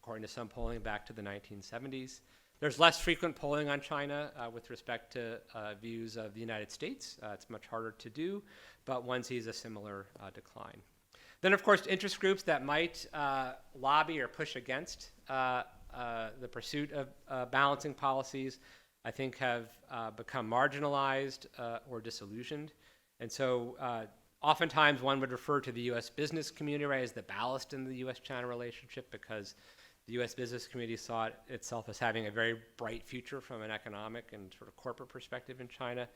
according to some polling, back to the 1970s. There's less frequent polling on China with respect to views of the United States. It's much harder to do, but one sees a similar decline. Then, of course, interest groups that might lobby or push against the pursuit of balancing policies, I think, have become marginalized or disillusioned. And so oftentimes one would refer to the U.S. business community, right, as the ballast in the U.S.-China relationship, because the U.S. business community saw itself as having a very bright future from an economic and sort of corporate perspective in China.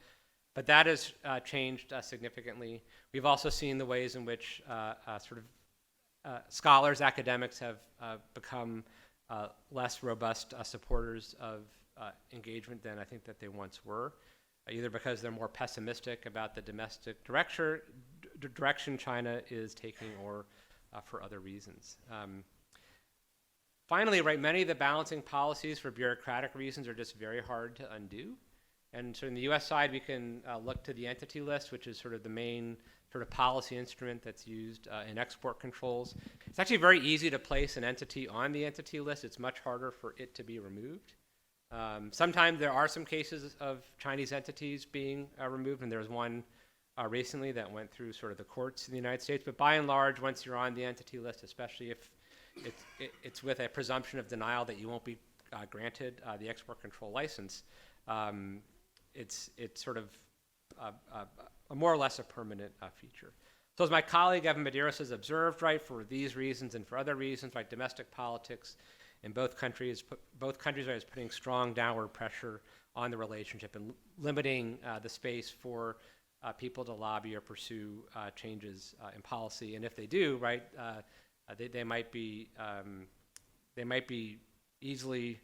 But that has changed significantly. We've also seen the ways in which scholars, academics have become less robust supporters of engagement than I think that they once were, either because they're more pessimistic about the domestic direction China is taking or for other reasons. Finally, right, many of the balancing policies for bureaucratic reasons are just very hard to undo. And so in the US side, we can look to the entity list, which is sort of the main sort of policy instrument that's used in export controls. It's actually very easy to place an entity on the entity list. It's much harder for it to be removed. Sometimes there are some cases of Chinese entities being removed, and there was one recently that went through sort of the courts in the United States. But by and large, once you're on the entity list, especially if it's with a presumption of denial that you won't be granted the export control license, it's sort of a more or less a permanent feature. So as my colleague Evan Medeiros has observed, right, for these reasons and for other reasons, right, domestic politics in both countries right, is putting strong downward pressure on the relationship and limiting the space for people to lobby or pursue changes in policy. And if they do, right, they might be easily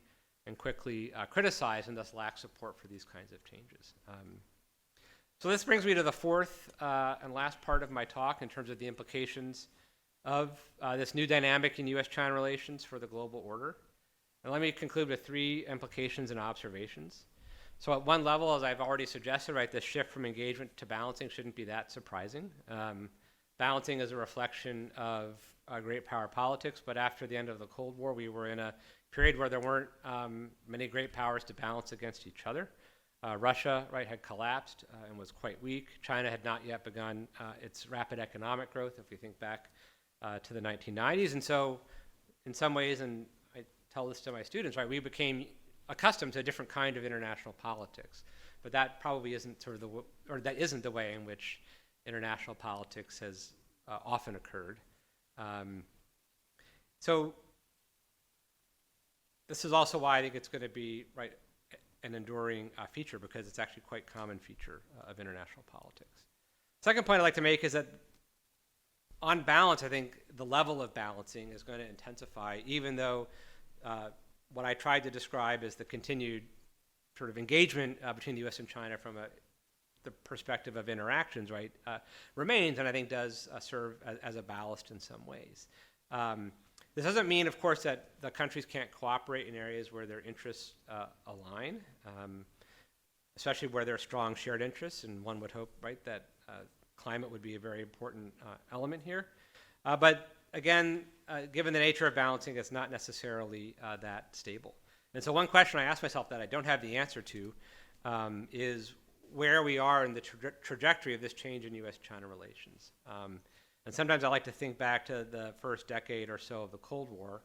and quickly criticized and thus lack support for these kinds of changes. So this brings me to the fourth and last part of my talk in terms of the implications of this new dynamic in U.S.-China relations for the global order. And let me conclude with three implications and observations. So at one level, as I've already suggested, right, this shift from engagement to balancing shouldn't be that surprising. Balancing is a reflection of great power politics, but after the end of the Cold War, we were in a period where there weren't many great powers to balance against each other. Russia, right, had collapsed and was quite weak. China had not yet begun its rapid economic growth, if we think back to the 1990s. And so, in some ways, and I tell this to my students, right, we became accustomed to a different kind of international politics. But that probably isn't sort of that isn't the way in which international politics has often occurred. So this is also why I think it's going to be, right, an enduring feature, because it's actually quite a common feature of international politics. Second point I'd like to make is that on balance, I think the level of balancing is going to intensify, even though what I tried to describe as the continued sort of engagement between the U.S. and China from the perspective of interactions, right, remains, and I think does serve as a ballast in some ways. This doesn't mean, of course, that the countries can't cooperate in areas where their interests align, especially where there are strong shared interests, and one would hope, right, that climate would be a very important element here. But again, given the nature of balancing, it's not necessarily that stable. And so one question I ask myself that I don't have the answer to is where we are in the trajectory of this change in U.S.-China relations. And sometimes I like to think back to the first decade or so of the Cold War.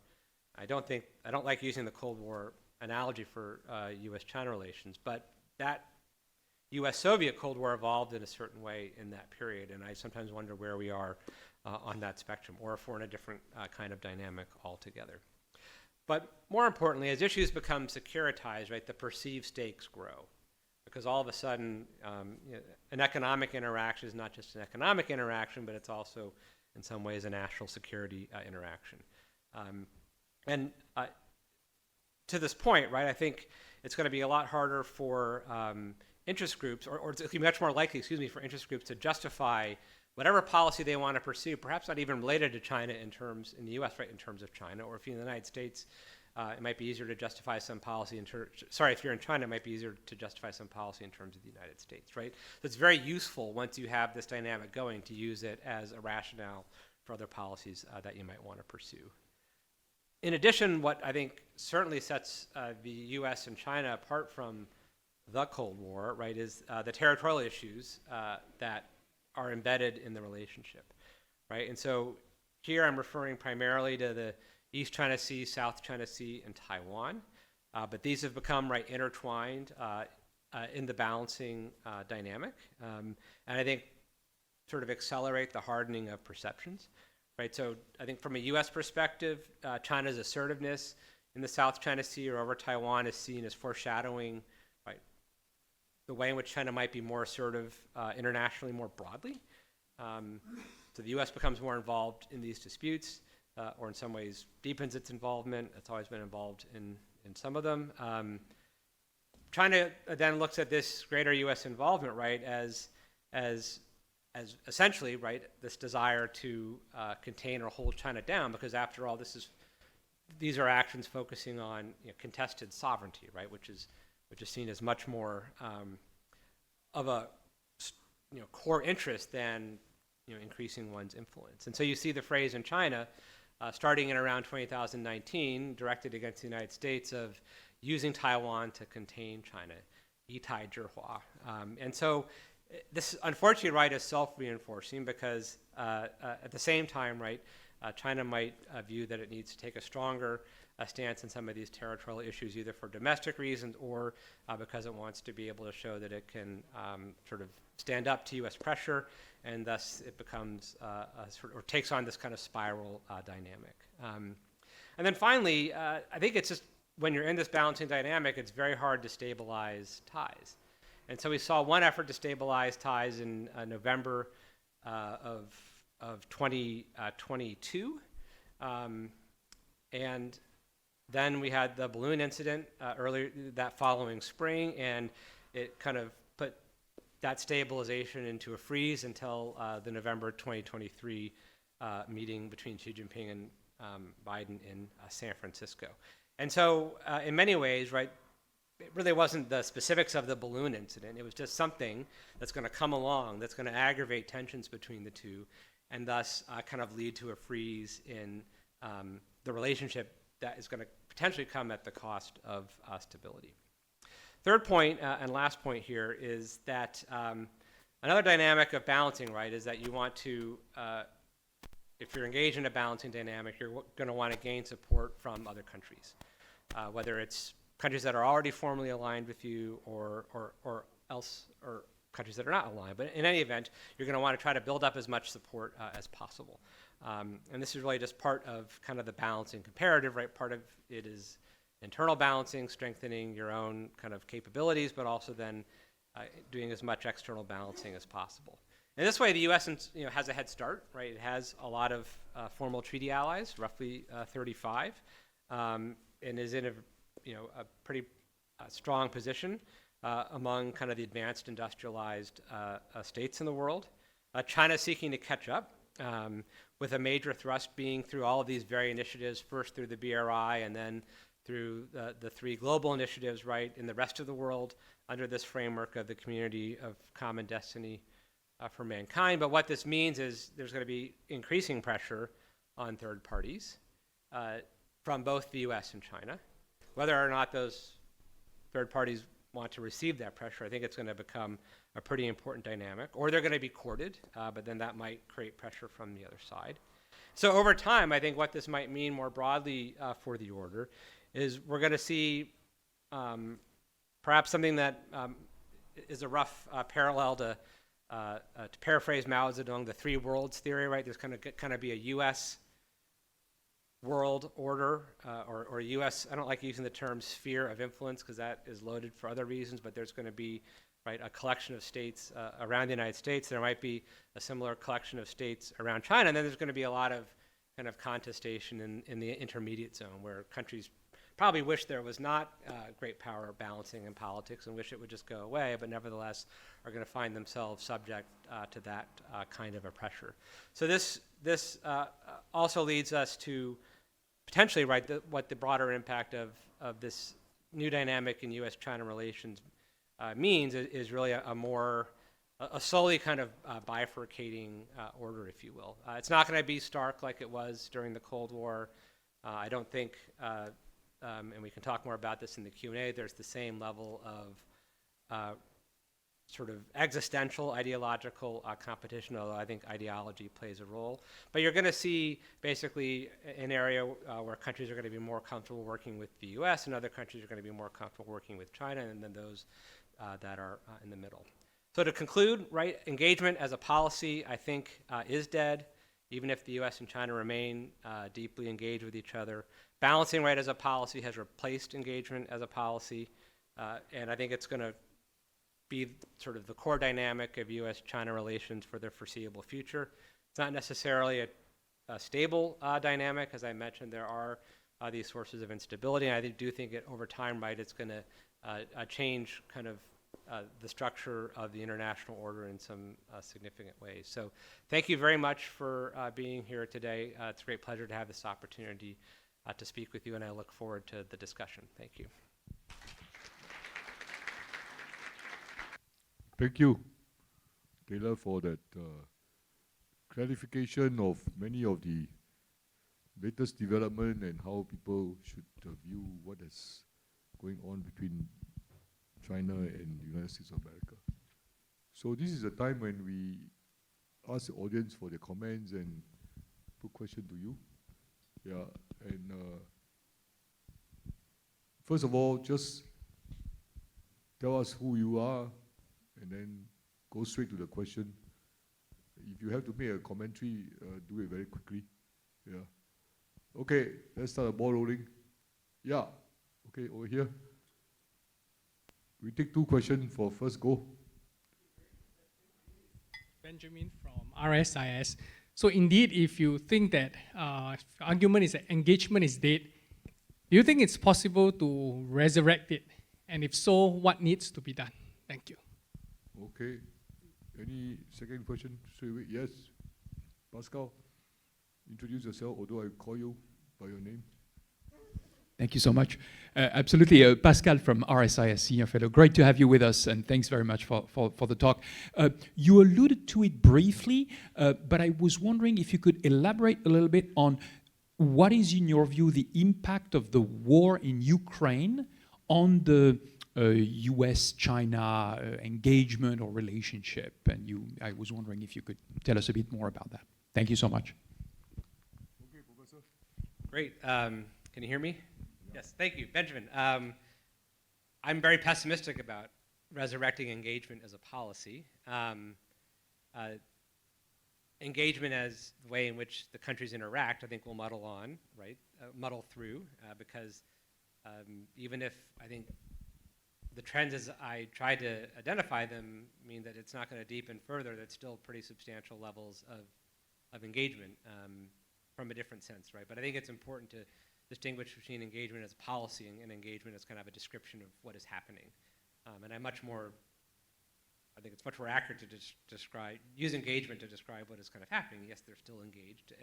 I don't like using the Cold War analogy for U.S.-China relations, but that U.S.-Soviet Cold War evolved in a certain way in that period, and I sometimes wonder where we are on that spectrum, or if we're in a different kind of dynamic altogether. But more importantly, as issues become securitized, right, the perceived stakes grow. Because all of a sudden, an economic interaction is not just an economic interaction, but it's also, in some ways, a national security interaction. And to this point, right, I think it's going to be a lot harder for interest groups, or it's much more likely, for interest groups to justify whatever policy they want to pursue, perhaps not even related to China in the U.S., right, in terms of China, or if you're in the United States, it might be easier to justify some policy if you're in China, it might be easier to justify some policy in terms of the United States, right? So it's very useful once you have this dynamic going to use it as a rationale for other policies that you might want to pursue. In addition, what I think certainly sets the U.S. and China apart from the Cold War, right, is the territorial issues that are embedded in the relationship, right? And so here I'm referring primarily to the East China Sea, South China Sea, and Taiwan. But these have become, right, intertwined in the balancing dynamic. And I think sort of accelerate the hardening of perceptions, right? So I think from a U.S. perspective, China's assertiveness in the South China Sea or over Taiwan is seen as foreshadowing, right, the way in which China might be more assertive internationally more broadly. So the U.S. becomes more involved in these disputes, or in some ways deepens its involvement. It's always been involved in some of them. China then looks at this greater U.S. involvement, right, as essentially, right, this desire to contain or hold China down, because after all, these are actions focusing on, contested sovereignty, right, which is seen as much more of a core interest than increasing one's influence. And so you see the phrase in China, starting in around 2019, directed against the United States, of using Taiwan to contain China, 一带制华. And so this, unfortunately, right, is self-reinforcing, because at the same time, right, China might view that it needs to take a stronger stance in some of these territorial issues, either for domestic reasons or because it wants to be able to show that it can sort of stand up to U.S. pressure, and thus it becomes or takes on this kind of spiral dynamic. And then finally, I think it's just when you're in this balancing dynamic, it's very hard to stabilize ties. And so we saw one effort to stabilize ties in November of 2022. And then we had the balloon incident earlier that following spring, and it kind of put that stabilization into a freeze until the November 2023 meeting between Xi Jinping and Biden in San Francisco. And so in many ways, right, it really wasn't the specifics of the balloon incident. It was just something that's going to come along that's going to aggravate tensions between the two, and thus kind of lead to a freeze in the relationship that is going to potentially come at the cost of stability. Third point and last point here is that another dynamic of balancing, right, is that you want to, if you're engaged in a balancing dynamic, you're going to want to gain support from other countries, whether it's countries that are already formally aligned with you or countries that are not aligned. But in any event, you're going to want to try to build up as much support as possible. And this is really just part of kind of the balancing comparative, right? Part of it is internal balancing, strengthening your own kind of capabilities, but also then doing as much external balancing as possible. In this way, the U.S. has a head start, right? It has a lot of formal treaty allies, roughly 35, and is in a pretty strong position among kind of the advanced industrialized states in the world. China is seeking to catch up, with a major thrust being through all of these various initiatives, first through the BRI and then through the three global initiatives, right, in the rest of the world under this framework of the community of common destiny for mankind. But what this means is there's going to be increasing pressure on third parties from both the U.S. and China. Whether or not those third parties want to receive that pressure, I think it's going to become a pretty important dynamic. Or they're going to be courted, but then that might create pressure from the other side. So over time, I think what this might mean more broadly for the order is we're going to see perhaps something that is a rough parallel to paraphrase Mao Zedong, the three worlds theory, right? There's going to kind of be a U.S. world order or U.S., I don't like using the term sphere of influence because that is loaded for other reasons, but there's going to be, right, a collection of states around the United States. There might be a similar collection of states around China, and then there's going to be a lot of kind of contestation in the intermediate zone where countries probably wish there was not great power balancing in politics and wish it would just go away, but nevertheless are going to find themselves subject to that kind of a pressure. So this also leads us to potentially, right, what the broader impact of this new dynamic in U.S.-China relations means is really a slowly kind of bifurcating order, if you will. It's not going to be stark like it was during the Cold War. I don't think, and we can talk more about this in the Q&A, there's the same level of sort of existential ideological competition, although I think ideology plays a role. But you're going to see basically an area where countries are going to be more comfortable working with the U.S. and other countries are going to be more comfortable working with China, and then those that are in the middle. So to conclude, right, engagement as a policy, I think, is dead, even if the U.S. and China remain deeply engaged with each other. Balancing, right, as a policy has replaced engagement as a policy, and I think it's going to be sort of the core dynamic of U.S.-China relations for the foreseeable future. It's not necessarily a stable dynamic. As I mentioned, there are these sources of instability, and I do think over time, right, it's going to change kind of the structure of the international order in some significant ways. So thank you very much for being here today. It's a great pleasure to have this opportunity to speak with you, and I look forward to the discussion. Thank you. Thank you, Taylor, for that clarification of many of the latest development and how people should view what is going on between China and the United States of America. So this is a time when we ask the audience for their comments and put questions to you. Yeah, and first of all, just tell us who you are, and then go straight to the question. If you have to make a commentary, do it very quickly. Yeah. Okay, let's start the ball rolling. Yeah. Okay, over here. We take two questions for first go. Benjamin from RSIS. So indeed, if you think that argument is that engagement is dead, do you think it's possible to resurrect it? And if so, what needs to be done? Thank you. Okay. Any second question? Straight away? Yes. Pascal, introduce yourself, although I call you by your name. Thank you so much. Absolutely. Pascal from RSIS, Senior Fellow. Great to have you with us, and thanks very much for the talk. You alluded to it briefly, but I was wondering if you could elaborate a little bit on what is, in your view, the impact of the war in Ukraine on the US-China engagement or relationship? And I was wondering if you could tell us a bit more about that. Thank you so much. Okay, Professor. Great. Can you hear me? Yes, thank you, Benjamin. I'm very pessimistic about resurrecting engagement as a policy. Engagement as the way in which the countries interact, I think, will muddle on, right? Muddle through, because even if I think the trends as I tried to identify them mean that it's not going to deepen further, that's still pretty substantial levels of engagement from a different sense, right? But I think it's important to distinguish between engagement as a policy and engagement as kind of a description of what is happening. And I think it's much more accurate to use engagement to describe what is kind of happening. Yes, they're still engaged.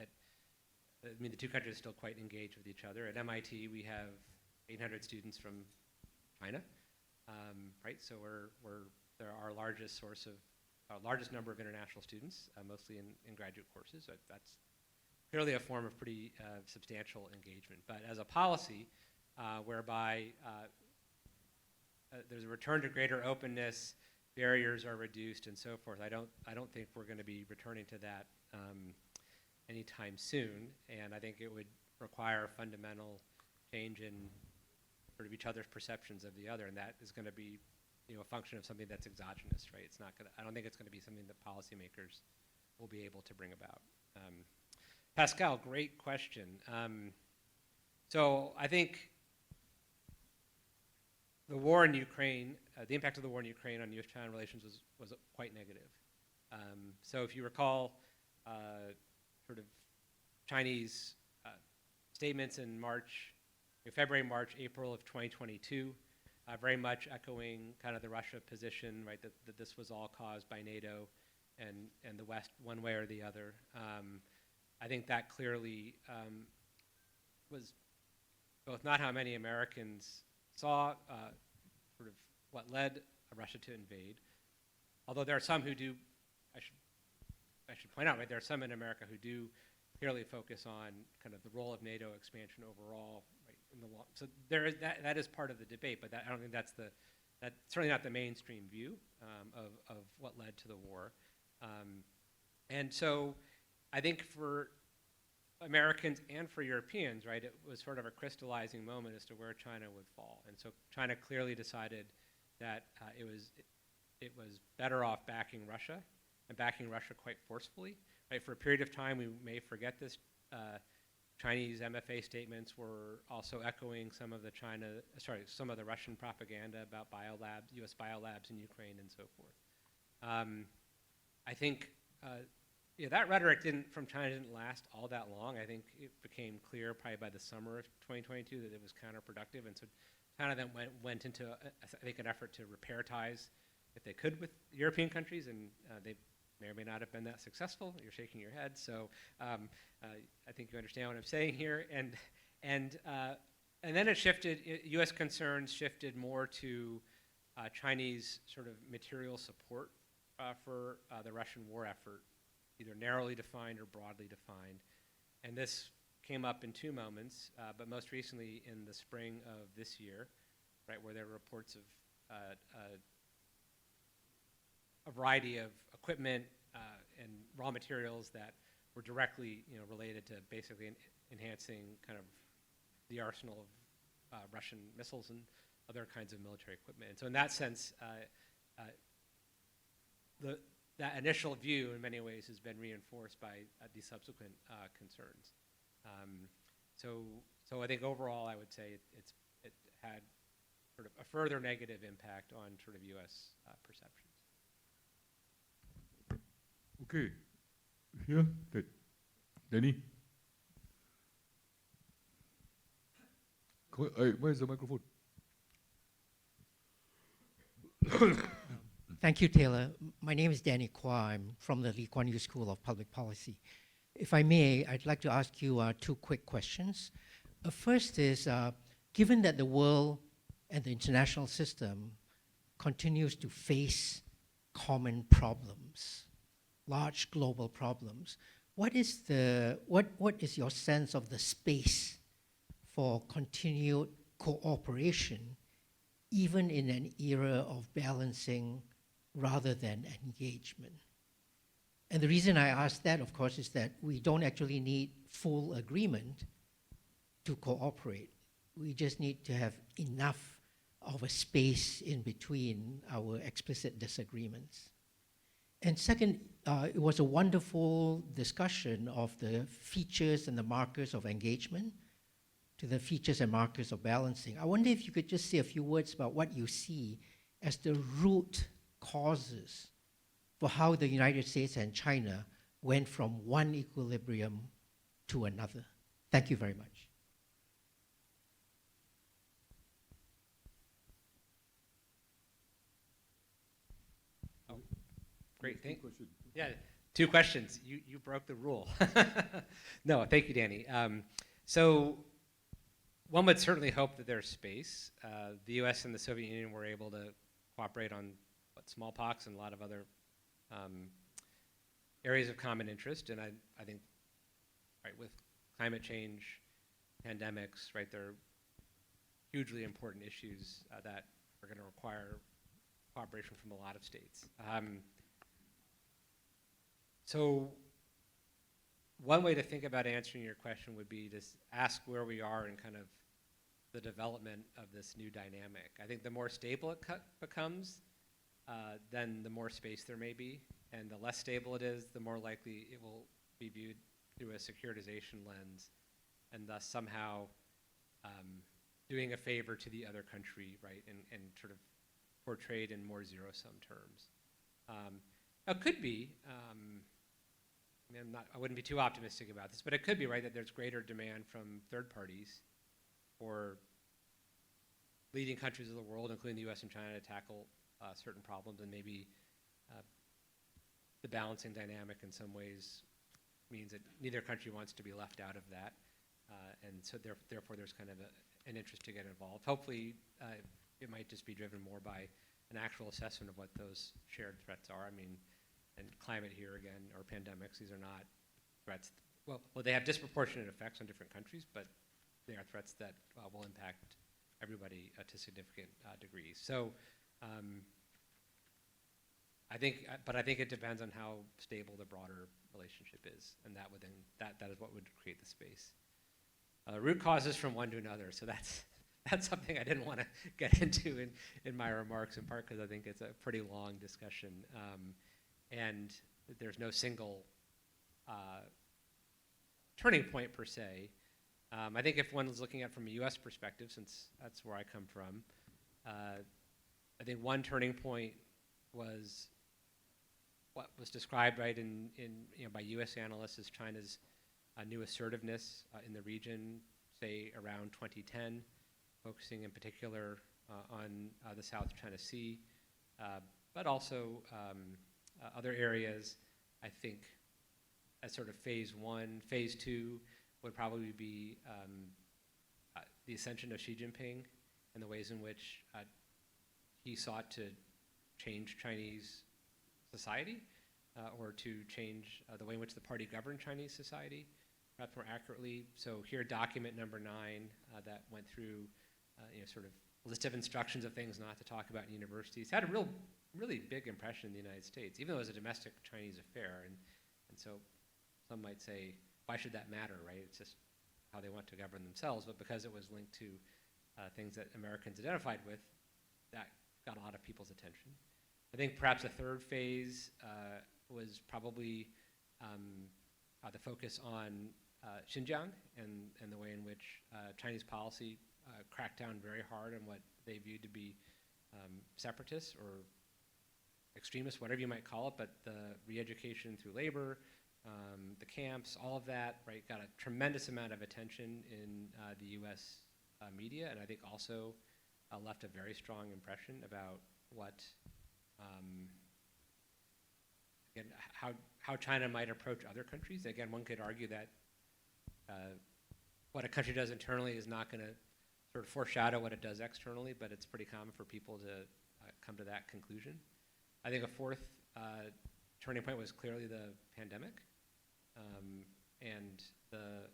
The two countries are still quite engaged with each other. At MIT, we have 800 students from China, right? So they're our largest source of, largest number of international students, mostly in graduate courses. So that's clearly a form of pretty substantial engagement. But as a policy, whereby there's a return to greater openness, barriers are reduced, and so forth, I don't think we're going to be returning to that anytime soon. And I think it would require a fundamental change in sort of each other's perceptions of the other, and that is going to be, a function of something that's exogenous, right? It's not going to. I don't think it's going to be something that policymakers will be able to bring about. Pascal, great question. So I think the war in Ukraine, the impact of the war in Ukraine on U.S.-China relations was quite negative. So if you recall, sort of Chinese statements in February, March, April of 2022, very much echoing kind of the Russia position, right, that this was all caused by NATO and the West one way or the other. I think that clearly was both not how many Americans saw sort of what led Russia to invade, although there are some who do, I should point out, right, there are some in America who do clearly focus on kind of the role of NATO expansion overall, right, in the long. So there is that is part of the debate, but I don't think that's certainly not the mainstream view of what led to the war. And so I think for Americans and for Europeans, right, it was sort of a crystallizing moment as to where China would fall. And so China clearly decided that it was better off backing Russia, and backing Russia quite forcefully. Right, for a period of time, we may forget this, Chinese MFA statements were also echoing some of the Russian propaganda about biolabs, U.S. biolabs in Ukraine and so forth. I think that rhetoric from China didn't last all that long. I think it became clear probably by the summer of 2022 that it was counterproductive, and so China then went into, I think, an effort to repair ties if they could with European countries, and they may or may not have been that successful. You're shaking your head, so I think you understand what I'm saying here. And then it shifted. U.S. concerns shifted more to Chinese sort of material support for the Russian war effort, either narrowly defined or broadly defined. And this came up in two moments, but most recently in the spring of this year, right, where there were reports of a variety of equipment and raw materials that were directly, related to basically enhancing kind of the arsenal of Russian missiles and other kinds of military equipment. And so in that sense, that initial view in many ways has been reinforced by the subsequent concerns. So I think overall I would say it had sort of a further negative impact on sort of U.S. perceptions. Okay. Here, Danny. Where's the microphone? Thank you, Taylor. My name is Danny Kwa. I'm from the Lee Kuan Yew School of Public Policy. If I may, I'd like to ask you two quick questions. First is, given that the world and the international system continues to face common problems, large global problems, what is your sense of the space for continued cooperation, even in an era of balancing rather than engagement? And the reason I ask that, of course, is that we don't actually need full agreement to cooperate. We just need to have enough of a space in between our explicit disagreements. And second, it was a wonderful discussion of the features and the markers of engagement to the features and markers of balancing. I wonder if you could just say a few words about what you see as the root causes for how the United States and China went from one equilibrium to another. Thank you very much. Great, yeah, 2 questions. You broke the rule. No, thank you, Danny. So one would certainly hope that there's space. The U.S. and the Soviet Union were able to cooperate on smallpox and a lot of other areas of common interest, and I think, right, with climate change, pandemics, right, they're hugely important issues that are going to require cooperation from a lot of states. So one way to think about answering your question would be to ask where we are in kind of the development of this new dynamic. I think the more stable it becomes, then the more space there may be. And the less stable it is, the more likely it will be viewed through a securitization lens, and thus somehow doing a favor to the other country, right, and sort of portrayed in more zero-sum terms. Now, it could be, I wouldn't be too optimistic about this, but it could be, right, that there's greater demand from third parties for leading countries of the world, including the US and China, to tackle certain problems, and maybe the balancing dynamic in some ways means that neither country wants to be left out of that, and so therefore there's kind of an interest to get involved. Hopefully, it might just be driven more by an actual assessment of what those shared threats are. I mean, and climate here again, or pandemics, these are not threats. Well, they have disproportionate effects on different countries, but they are threats that will impact everybody to significant degrees. So I think it depends on how stable the broader relationship is, and that is what would create the space. Root causes from one to another. So that's something I didn't want to get into in my remarks, in part because I think it's a pretty long discussion, and there's no single turning point per se. I think if one is looking at it from a U.S. perspective, since that's where I come from, I think one turning point was what was described, right, by U.S. analysts as China's new assertiveness in the region, say around 2010, focusing in particular on the South China Sea, but also other areas. I think as sort of phase 1. Phase 2 would probably be the ascension of Xi Jinping and the ways in which he sought to change Chinese society, or to change the way in which the party governed Chinese society, perhaps more accurately. So here, document number 9 that went through sort of a list of instructions of things not to talk about in universities, had a really big impression in the United States, even though it was a domestic Chinese affair. And so some might say, why should that matter, right? It's just how they want to govern themselves. But because it was linked to things that Americans identified with, that got a lot of people's attention. I think perhaps a third phase was probably the focus on Xinjiang and the way in which Chinese policy cracked down very hard on what they viewed to be separatists or extremists, whatever you might call it, but the re-education through labor, the camps, all of that, right, got a tremendous amount of attention in the U.S. Media, and I think also left a very strong impression about what, again, how China might approach other countries. Again, one could argue that what a country does internally is not going to sort of foreshadow what it does externally, but it's pretty common for people to come to that conclusion. I think a fourth turning point was clearly the pandemic, and the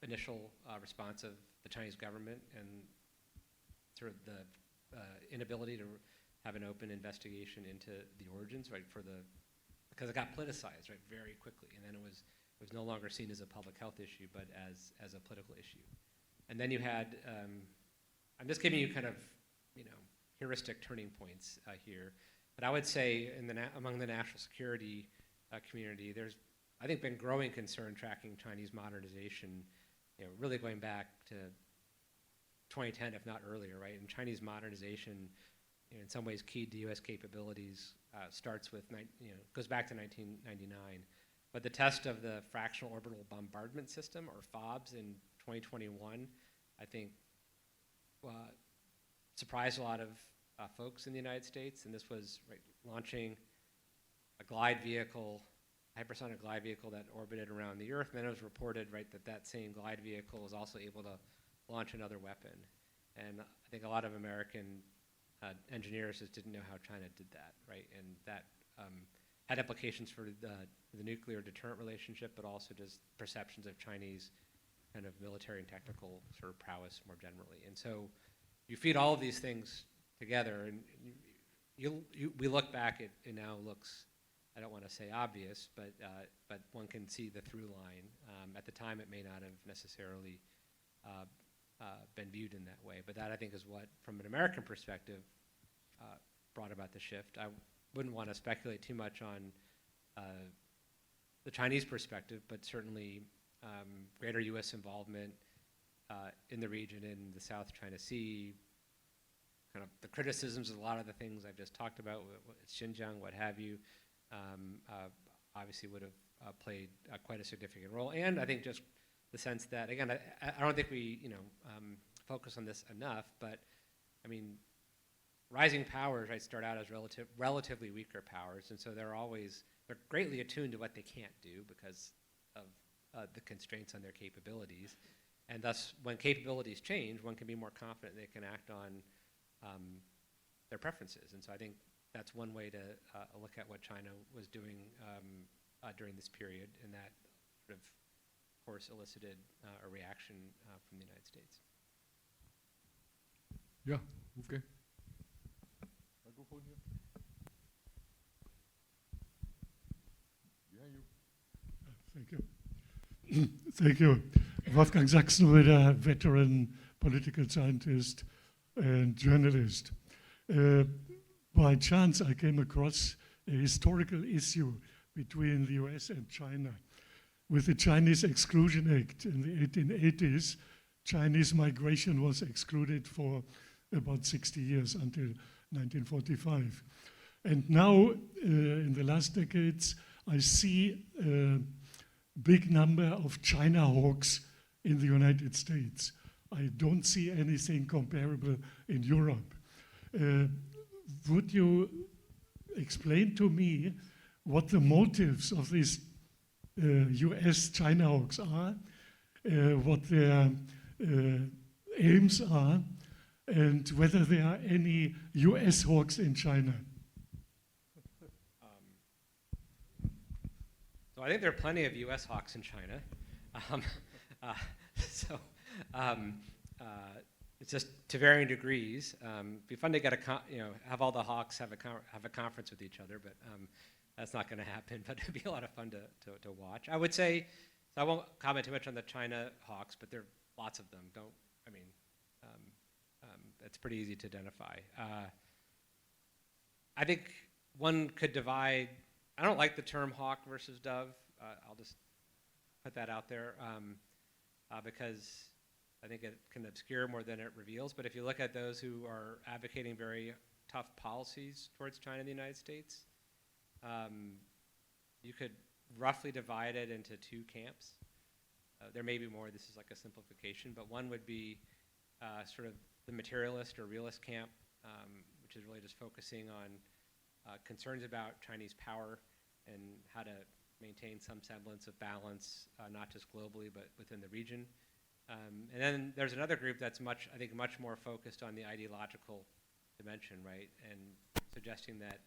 initial response of the Chinese government and sort of the inability to have an open investigation into the origins, right, because it got politicized, right, very quickly, and then it was no longer seen as a public health issue, but as a political issue. And then you had, I'm just giving you kind of, heuristic turning points here, but I would say among the national security community, there's, I think, been growing concern tracking Chinese modernization, really going back to 2010, if not earlier, right? And Chinese modernization, in some ways, keyed to U.S. capabilities, starts with, goes back to 1999. But the test of the fractional orbital bombardment system, or FOBS, in 2021, I think surprised a lot of folks in the United States. And this was launching a glide vehicle, hypersonic glide vehicle that orbited around the Earth. And then it was reported, that same glide vehicle was also able to launch another weapon. And I think a lot of American engineers just didn't know how China did that, right? And that had implications for the nuclear deterrent relationship, but also just perceptions of Chinese kind of military and technical sort of prowess more generally. And so you feed all of these things together, and we look back, it now looks, I don't want to say obvious, but one can see the through line. At the time, it may not have necessarily been viewed in that way, but that, I think, is what, from an American perspective, brought about the shift. I wouldn't want to speculate too much on the Chinese perspective, but certainly greater U.S. involvement in the region, in the South China Sea, kind of the criticisms of a lot of the things I've just talked about, Xinjiang, what have you, obviously would have played quite a significant role. And I think just the sense that, again, I don't think we focus on this enough, but I mean, rising powers, start out as relatively weaker powers, and so they're greatly attuned to what they can't do because of the constraints on their capabilities. And thus, when capabilities change, one can be more confident they can act on their preferences. And so I think that's one way to look at what China was doing during this period, and that sort of course elicited a reaction from the United States. Yeah, okay. Microphone here. Behind you. Thank you. Thank you. Wolfgang Sachsenröder, veteran political scientist and journalist. By chance, I came across a historical issue between the US and China. With the Chinese Exclusion Act in the 1880s, Chinese migration was excluded for about 60 years until 1945. And now, in the last decades, I see a big number of China hawks in the United States. I don't see anything comparable in Europe. Would you explain to me what the motives of these US China hawks are, what their aims are, and whether there are any US hawks in China? So I think there are plenty of U.S. hawks in China. It's just to varying degrees. It'd be fun to get have all the hawks have a conference with each other, but that's not going to happen. But it'd be a lot of fun to watch. I would say, so I won't comment too much on the China hawks, but there are lots of them. It's pretty easy to identify. I think one could divide. I don't like the term hawk versus dove. I'll just put that out there because I think it can obscure more than it reveals. But if you look at those who are advocating very tough policies towards China and the United States, you could roughly divide it into two camps. There may be more. This is like a simplification. But one would be sort of the materialist or realist camp, which is really just focusing on concerns about Chinese power and how to maintain some semblance of balance, not just globally, but within the region. And then there's another group that's I think much more focused on the ideological dimension, right? And suggesting that,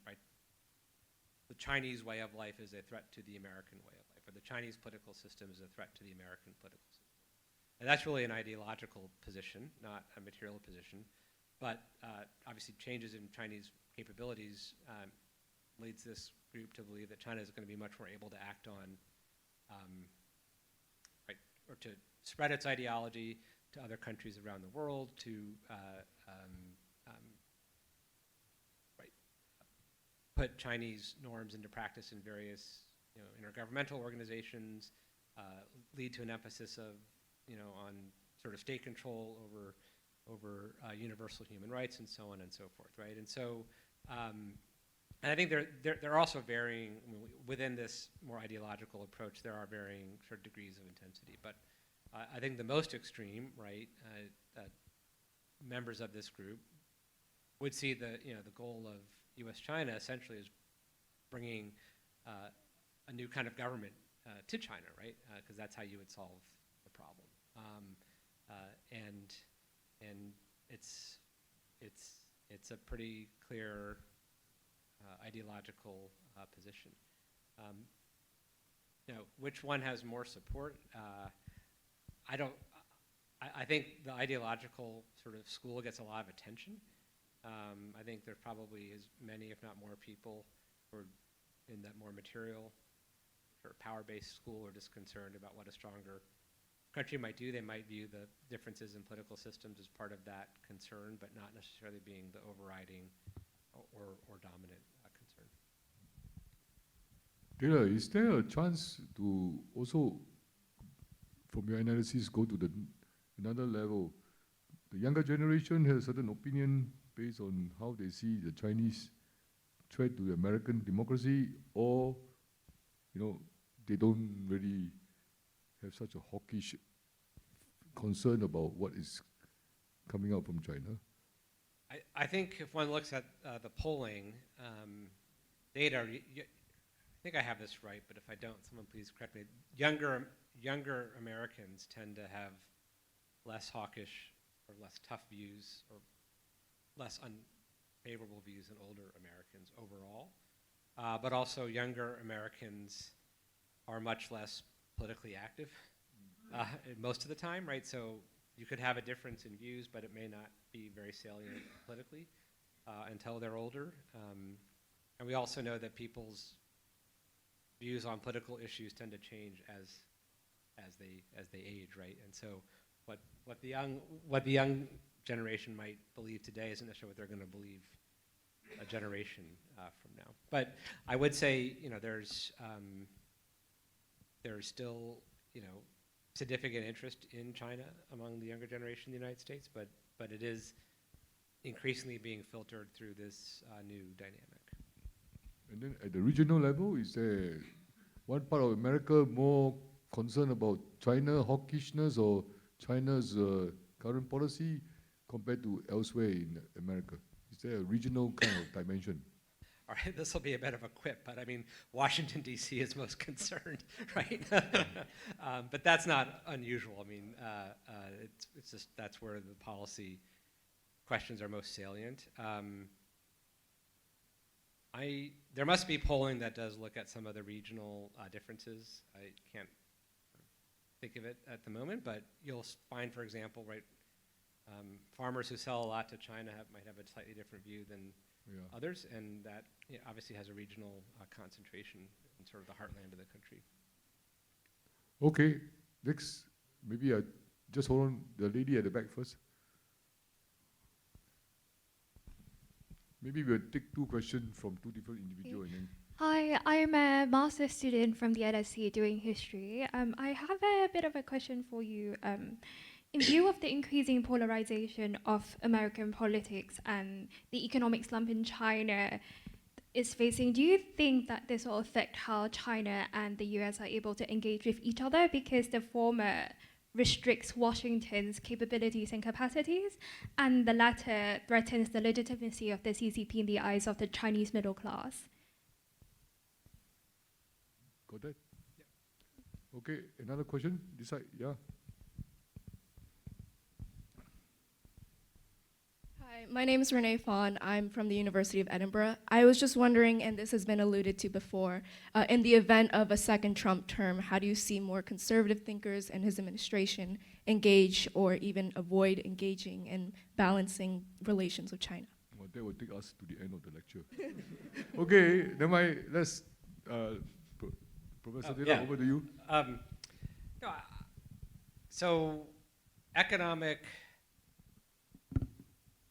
right, the Chinese way of life is a threat to the American way of life, or the Chinese political system is a threat to the American political system. And that's really an ideological position, not a material position. But obviously changes in Chinese capabilities leads this group to believe that China is going to be much more able to act on, right, or to spread its ideology to other countries around the world, to right, put Chinese norms into practice in various, intergovernmental organizations, lead to an emphasis of, on sort of state control over universal human rights and so on and so forth, right? And so, and I think they're also varying, within this more ideological approach, there are varying sort of degrees of intensity. But I think the most extreme, right, members of this group would see the goal of U.S.-China essentially as bringing a new kind of government to China, right? Because that's how you would solve the problem. And it's a pretty clear ideological position. Which one has more support? I think the ideological sort of school gets a lot of attention. I think there probably is many, if not more, people who are in that more material or power-based school are just concerned about what a stronger country might do. They might view the differences in political systems as part of that concern, but not necessarily being the overriding or dominant concern. Taylor, is there a chance to also, from your analysis, go to another level? The younger generation has a certain opinion based on how they see the Chinese threat to American democracy, or they don't really have such a hawkish concern about what is coming out from China? I think if one looks at the polling data, I think I have this right, but if I don't, someone please correct me. Younger Americans tend to have less hawkish or less tough views or less unfavorable views than older Americans overall. But also younger Americans are much less politically active most of the time, right? So you could have a difference in views, but it may not be very salient politically until they're older. And we also know that people's views on political issues tend to change as they age, right? And so what the young generation might believe today isn't necessarily what they're going to believe a generation from now. But I would say, there's still, significant interest in China among the younger generation in the United States, but it is increasingly being filtered through this new dynamic. And then at the regional level, is there one part of America more concerned about China hawkishness or China's current policy compared to elsewhere in America? Is there a regional kind of dimension? All right, this will be a bit of a quip, but I mean, Washington, D.C. is most concerned, right? But that's not unusual. I mean, it's just that's where the policy questions are most salient. There must be polling that does look at some of the regional differences. I can't think of it at the moment, but you'll find, for example, right, farmers who sell a lot to China might have a slightly different view than others, and that obviously has a regional concentration in sort of the heartland of the country. Okay, next, maybe just hold on, the lady at the back first. Maybe we'll take two questions from two different individuals. And then Hi, I'm a master's student from the LSE doing history. I have a bit of a question for you. In view of the increasing polarization of American politics and the economic slump in China is facing, do you think that this will affect how China and the US are able to engage with each other, because the former restricts Washington's capabilities and capacities, and the latter threatens the legitimacy of the CCP in the eyes of the Chinese middle class? got that? Yeah. Okay, another question? This side, yeah. Hi, my name is Renee Fawn. I'm from the University of Edinburgh. I was just wondering, and this has been alluded to before, in the event of a second Trump term, how do you see more conservative thinkers and his administration engage or even avoid engaging in balancing relations with China? Well, that will take us to the end of the lecture. Okay, then let's, Professor Taylor, yeah. over to you. No, so economic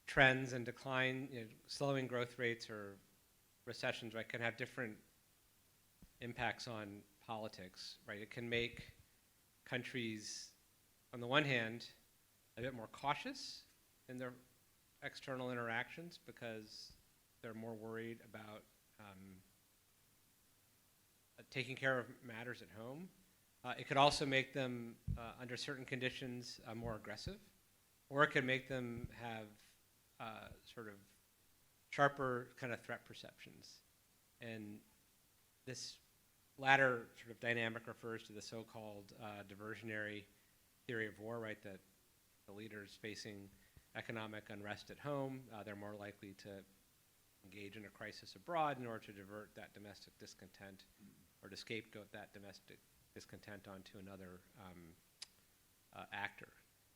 trends and decline, slowing growth rates or recessions, right, can have different impacts on politics, right? It can make countries, on the one hand, a bit more cautious in their external interactions because they're more worried about taking care of matters at home. It could also make them, under certain conditions, more aggressive, or it could make them have sort of sharper kind of threat perceptions. And this latter sort of dynamic refers to the so-called diversionary theory of war, right? That the leaders facing economic unrest at home, they're more likely to engage in a crisis abroad in order to divert that domestic discontent or to scapegoat that domestic discontent onto another actor.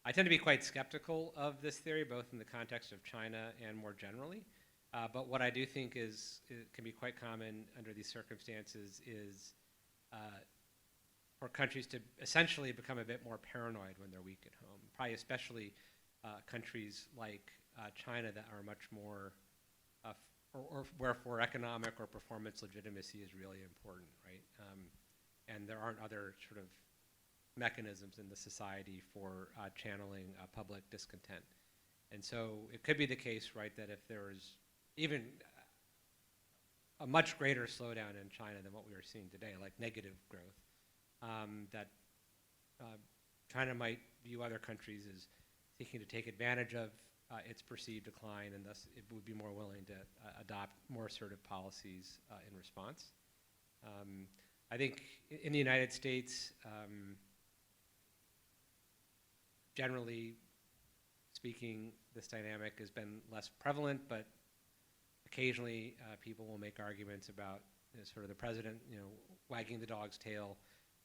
I tend to be quite skeptical of this theory, both in the context of China and more generally. But what I do think it can be quite common under these circumstances is for countries to essentially become a bit more paranoid when they're weak at home. Probably especially countries like China that are much more, or where economic or performance legitimacy is really important, right? And there aren't other sort of mechanisms in the society for channeling public discontent. And so it could be the case, right, that if there was even a much greater slowdown in China than what we are seeing today, like negative growth, that China might view other countries as seeking to take advantage of its perceived decline, and thus it would be more willing to adopt more assertive policies in response. I think in the United States, generally speaking, this dynamic has been less prevalent, but occasionally people will make arguments about sort of the president, wagging the dog's tail.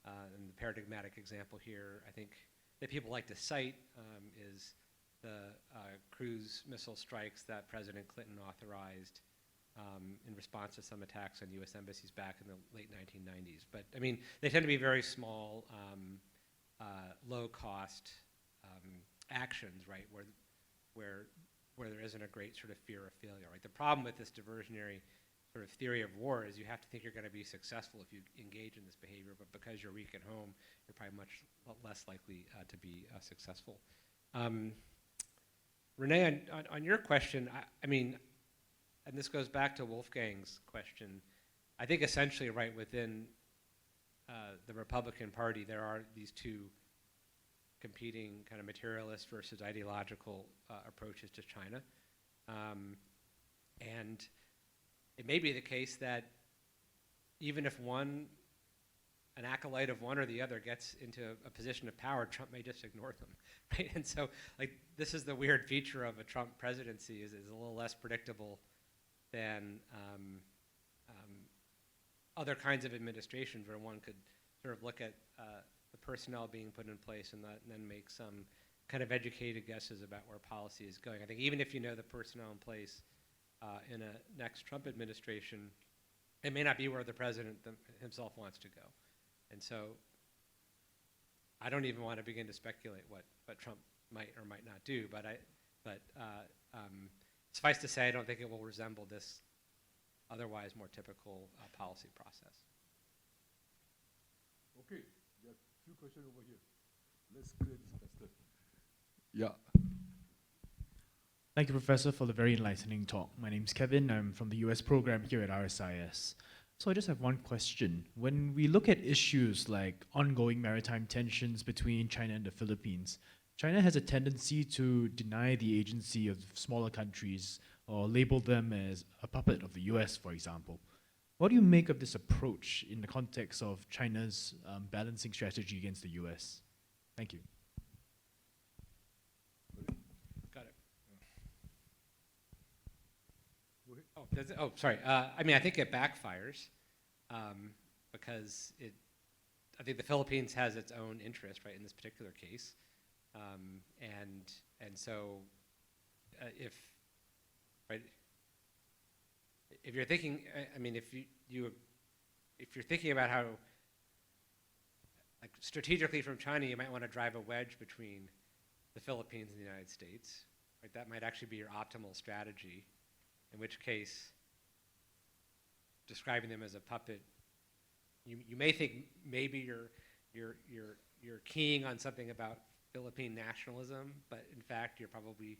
And the paradigmatic example here, I think, that people like to cite is the cruise missile strikes that President Clinton authorized in response to some attacks on U.S. embassies back in the late 1990s. But I mean, they tend to be very small, low-cost actions, right, where there isn't a great sort of fear of failure, right? The problem with this diversionary sort of theory of war is you have to think you're going to be successful if you engage in this behavior, but because you're weak at home, you're probably much less likely to be successful. Renee, on your question, I mean, and this goes back to Wolfgang's question, I think essentially right within the Republican Party, there are these two competing kind of materialist versus ideological approaches to China. And it may be the case that even if an acolyte of one or the other gets into a position of power, Trump may just ignore them, right? And so, like, this is the weird feature of a Trump presidency is a little less predictable than other kinds of administrations where one could sort of look at the personnel being put in place and then make some kind of educated guesses about where policy is going. I think even if you know the personnel in place in a next Trump administration, it may not be where the president himself wants to go. And so I don't even want to begin to speculate what Trump might or might not do, but suffice to say, I don't think it will resemble this otherwise more typical policy process. Okay, there are a few questions over here. Let's clear this faster. Yeah. Thank you, Professor, for the very enlightening talk. My name's Kevin. I'm from the US program here at RSIS. So I just have one question. When we look at issues like ongoing maritime tensions between China and the Philippines, China has a tendency to deny the agency of smaller countries or label them as a puppet of the US, for example. What do you make of this approach in the context of China's balancing strategy against the US? Thank you. Got it. Oh, does it? Oh, sorry. I mean, I think it backfires because I think the Philippines has its own interest, right, in this particular case, and so if right, if you're thinking, I mean, if you're thinking about how, like, strategically from China, you might want to drive a wedge between the Philippines and the United States, right? That might actually be your optimal strategy. In which case, describing them as a puppet, you may think maybe you're keying on something about Philippine nationalism, but in fact you're probably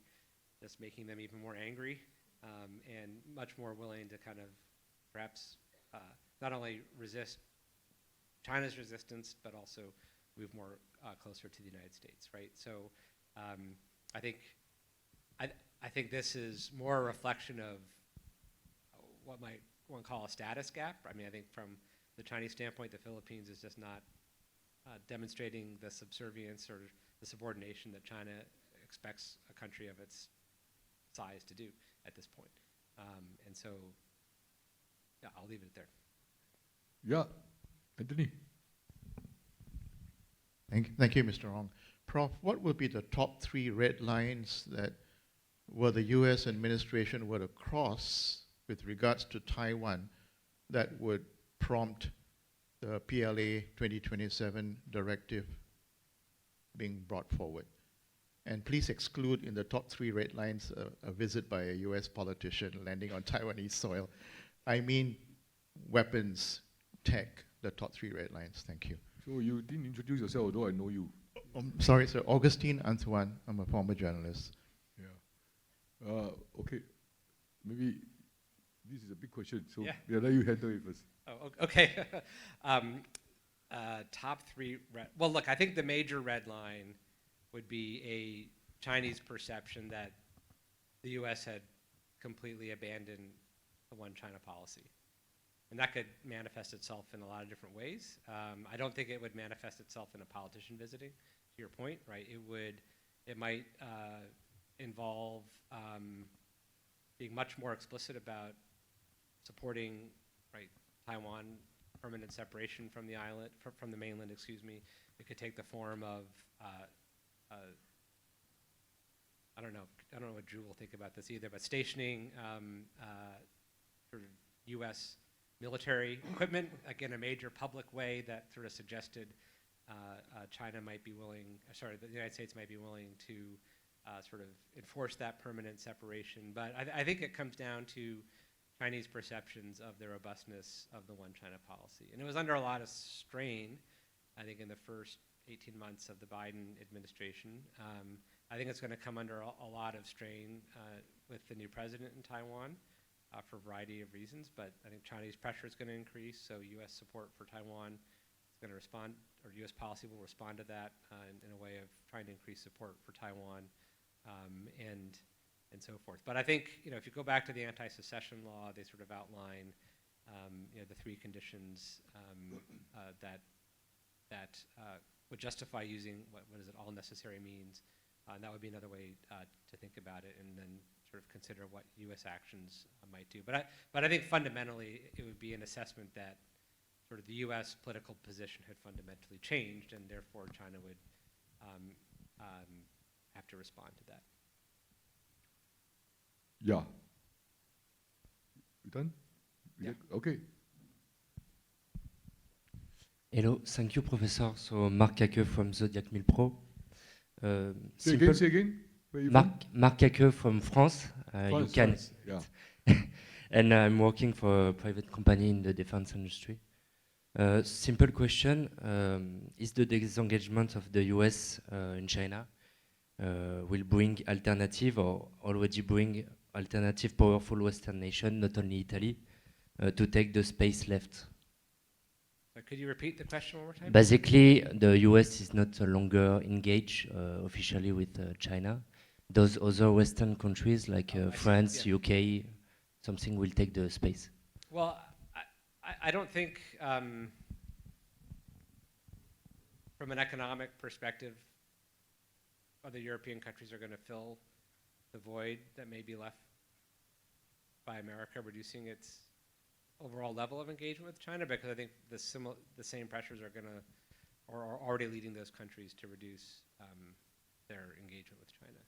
just making them even more angry and much more willing to kind of perhaps not only resist China's resistance, but also move more closer to the United States, right? So I think this is more a reflection of what one call a status gap. I mean, I think from the Chinese standpoint, the Philippines is just not demonstrating the subservience or the subordination that China expects a country of its size to do at this point. And so, yeah, I'll leave it there. Yeah, Anthony. Thank you, Mr. Ong. Prof, what would be the top 3 red lines that were the U.S. administration were to cross with regards to Taiwan that would prompt the PLA 2027 directive being brought forward? And please exclude in the top 3 red lines a visit by a U.S. politician landing on Taiwanese soil. I mean weapons, tech, the top 3 red lines. Thank you. So you didn't introduce yourself, although I know you. Sorry, sir. Augustine Antoine. I'm a former journalist. Yeah. Okay. Maybe this is a big question, so Yeah. let you handle it first. Oh, okay. Top 3 red. Well, look, I think the major red line would be a Chinese perception that the U.S. had completely abandoned the one China policy. And that could manifest itself in a lot of different ways. I don't think it would manifest itself in a politician visiting, to your point, right? It might involve being much more explicit about supporting, right, Taiwan permanent separation from the island, from the mainland, excuse me. It could take the form of, I don't know what Drew will think about this either, but stationing sort of U.S. military equipment, again, a major public way that sort of suggested China might be willing, the United States might be willing to sort of enforce that permanent separation. But I think it comes down to Chinese perceptions of the robustness of the one China policy. And it was under a lot of strain, I think, in the first 18 months of the Biden administration. I think it's going to come under a lot of strain with the new president in Taiwan for a variety of reasons, but I think Chinese pressure is going to increase, so U.S. support for Taiwan is going to respond, or U.S. policy will respond to that in a way of trying to increase support for Taiwan and so forth. But I think, if you go back to the anti-secession law, they sort of outline the 3 conditions that would justify using what is it, all necessary means. And that would be another way to think about it, and then sort of consider what U.S. actions might do. But I think fundamentally it would be an assessment that sort of the U.S. political position had fundamentally changed, and therefore China would have to respond to that. Yeah. You done? Yeah. Okay. Hello, thank you, Professor. So Mark Kake from Zodiac Mill Pro. Say again. Where you from? Mark Kake from France. You can. France, yeah. And I'm working for a private company in the defense industry. Simple question: is the disengagement of the US in China will bring alternative, or already bring alternative powerful Western nation, not only Italy, to take the space left? Could you repeat the question one more time? Basically, the US is not longer engaged officially with China. Those other Western countries like France, yeah. UK, something will take the space. Well, I don't think, from an economic perspective, other European countries are going to fill the void that may be left by America reducing its overall level of engagement with China, because I think the same pressures are going to, or are already leading those countries to reduce their engagement with China.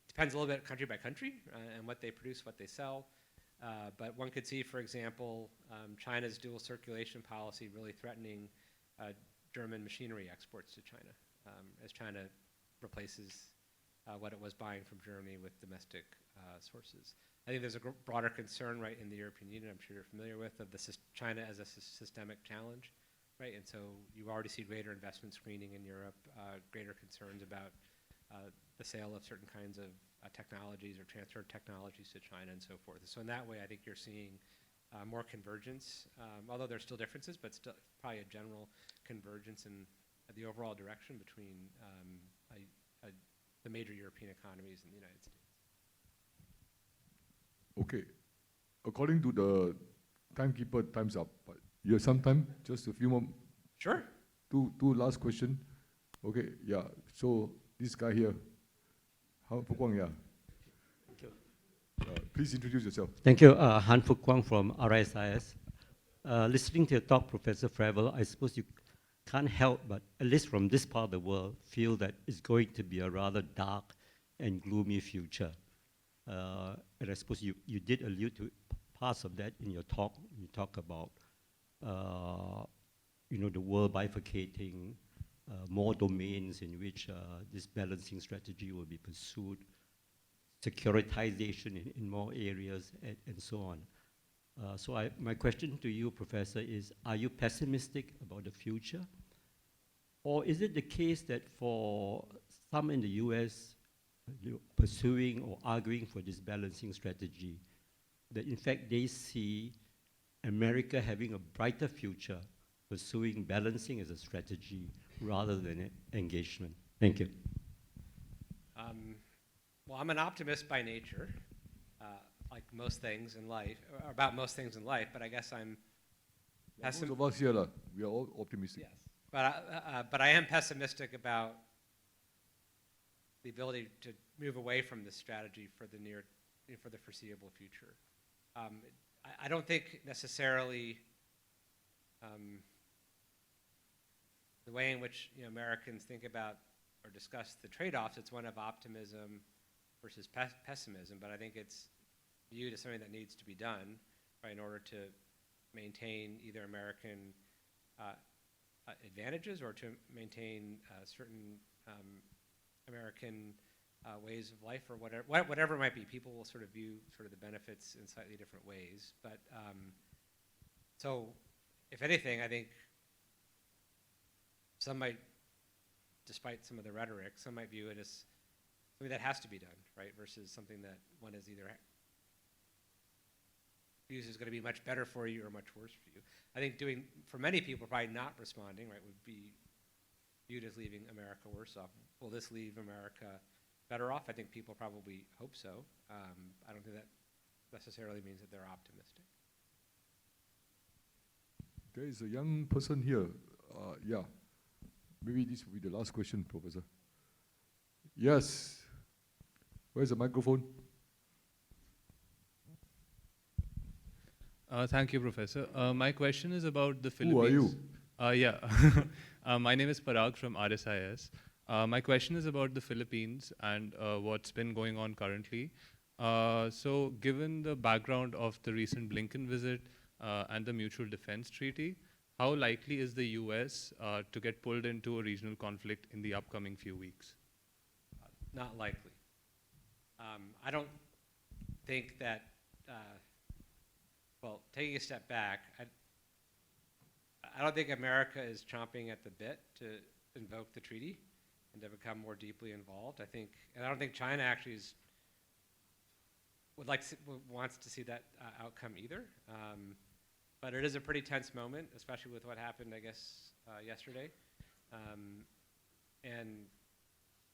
Depends a little bit country by country and what they produce, what they sell. But one could see, for example, China's dual circulation policy really threatening German machinery exports to China as China replaces what it was buying from Germany with domestic sources. I think there's a broader concern, right, in the European Union, I'm sure you're familiar with, of China as a systemic challenge, right? And so you already see greater investment screening in Europe, greater concerns about the sale of certain kinds of technologies or transfer of technologies to China and so forth. So in that way, I think you're seeing more convergence, although there's still differences, but still probably a general convergence in the overall direction between the major European economies and the United States. Okay. According to the timekeeper, time's up. But you have some time? Just a few more. Sure. Two last question. Okay, yeah. So this guy here, Han Fu Guang, yeah. Thank you. Please introduce yourself. Thank you, Han Fu Guang from RSIS. Listening to your talk, Professor Fravel, I suppose you can't help but, at least from this part of the world, feel that it's going to be a rather dark and gloomy future. And I suppose you did allude to parts of that in your talk. You talk about, the world bifurcating, more domains in which this balancing strategy will be pursued, securitization in more areas, and so on. So my question to you, Professor, is, are you pessimistic about the future? Or is it the case that for some in the US pursuing or arguing for this balancing strategy, that in fact they see America having a brighter future pursuing balancing as a strategy rather than engagement? Thank you. Well, I'm an optimist by nature, like most things in life, or about most things in life, but I guess I'm Most of us here, we are all optimistic. Yes, but I am pessimistic about the ability to move away from this strategy for the foreseeable future. I don't think necessarily the way in which Americans think about or discuss the trade-offs, it's one of optimism versus pessimism, but I think it's viewed as something that needs to be done, right, in order to maintain either American advantages or to maintain certain American ways of life, or whatever it might be. People will sort of view sort of the benefits in slightly different ways. But so, if anything, I think some might, despite some of the rhetoric, some might view it as something that has to be done, right, versus something that one is either views is going to be much better for you or much worse for you. I think for many people, probably not responding, right, would be viewed as leaving America worse off. Will this leave America better off? I think people probably hope so. I don't think that necessarily means that they're optimistic. There is a young person here. Yeah. Maybe this will be the last question, Professor. Yes. Where's the microphone? Thank you, Professor. My question is about the Who are Philippines. you? Yeah. My name is Parag from RSIS. My question is about the Philippines and what's been going on currently. So given the background of the recent Blinken visit and the Mutual Defense Treaty, how likely is the US to get pulled into a regional conflict in the upcoming few weeks? Not likely. I don't think that, well, taking a step back, I don't think America is chomping at the bit to invoke the treaty and to become more deeply involved. And I don't think China actually wants to see that outcome either. But it is a pretty tense moment, especially with what happened, I guess, yesterday. And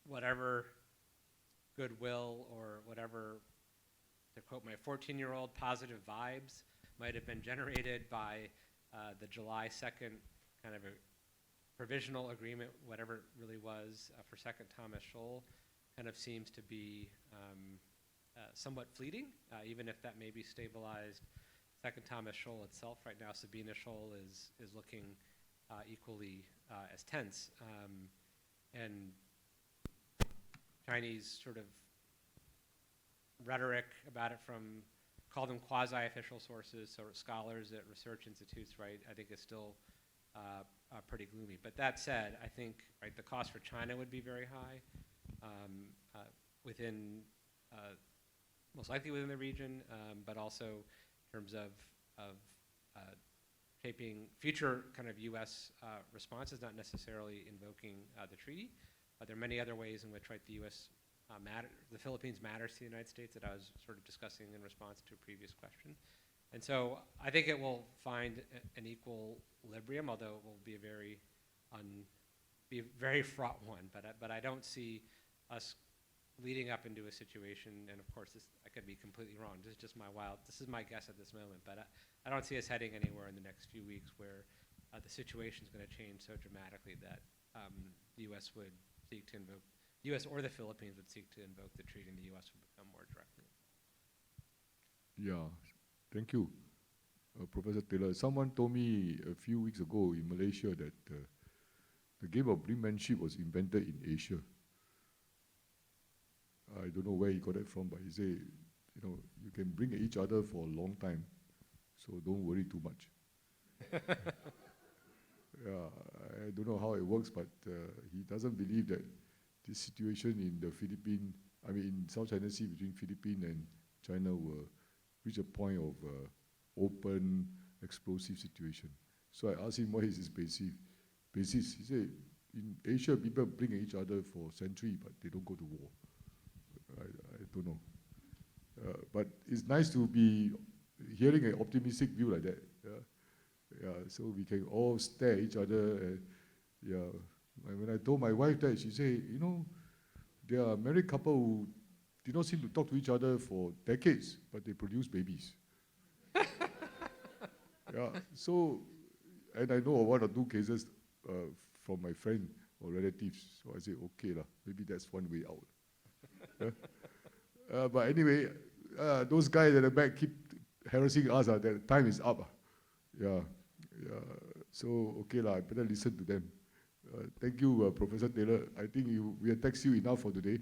whatever goodwill or whatever, to quote my 14-year-old, positive vibes might have been generated by the July 2nd kind of a provisional agreement, whatever it really was, for Second Thomas Shoal, kind of seems to be somewhat fleeting, even if that may be stabilized. Second Thomas Shoal itself right now, Sabina Shoal is looking equally as tense. And Chinese sort of rhetoric about it from, call them quasi-official sources, so scholars at research institutes, right, I think is still pretty gloomy. But that said, I think, right, the cost for China would be very high within, most likely within the region, but also in terms of shaping future kind of U.S. responses, not necessarily invoking the treaty. But there are many other ways in which, right, the U.S. The Philippines matters to the United States that I was sort of discussing in response to a previous question. And so I think it will find an equilibrium, although it will be a very fraught one. But I don't see us leading up into a situation, and of course I could be completely wrong. This is my guess at this moment. But I don't see us heading anywhere in the next few weeks where the situation is going to change so dramatically that the U.S. would seek to invoke. U.S. or the Philippines would seek to invoke the treaty, and the U.S. would become more directly. Yeah, thank you, Professor Taylor. Someone told me a few weeks ago in Malaysia that the game of brinkmanship was invented in Asia. I don't know where he got that from, but he said, you can bring each other for a long time, so don't worry too much. Yeah, I don't know how it works, but he doesn't believe that this situation in the in South China Sea between Philippines and China will reach a point of open, explosive situation. So I asked him what is his basis. He said, in Asia, people bring each other for centuries, but they don't go to war. I don't know. But it's nice to be hearing an optimistic view like that. Yeah, so we can all stare at each other. Yeah. When I told my wife that, she said, there are married couple who did not seem to talk to each other for decades, but they produce babies. Yeah, so, and I know of one or two cases from my friend or relatives, so I said, okay, maybe that's one way out. But anyway, those guys at the back keep harassing us, that time is up. Yeah, so okay, I better listen to them. Thank you, Professor Taylor. I think we have texted you enough for today.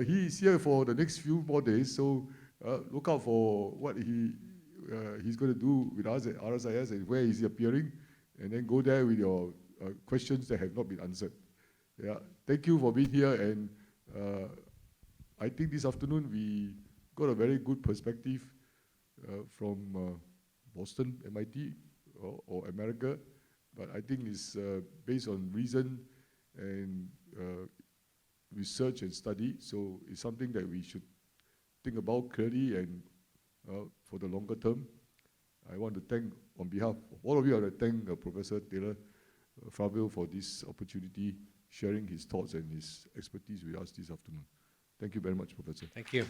He is here for the next few more days, so look out for what he's going to do with us at RSIS and where is he appearing, and then go there with your questions that have not been answered. Yeah, thank you for being here, and I think this afternoon we got a very good perspective from Boston, MIT, or America. But I think it's based on reason and research and study, so it's something that we should think about clearly and for the longer term. I want to thank, on behalf of all of you, I want to thank Professor Taylor Fravel for this opportunity, sharing his thoughts and his expertise with us this afternoon. Thank you very much, Professor. Thank you.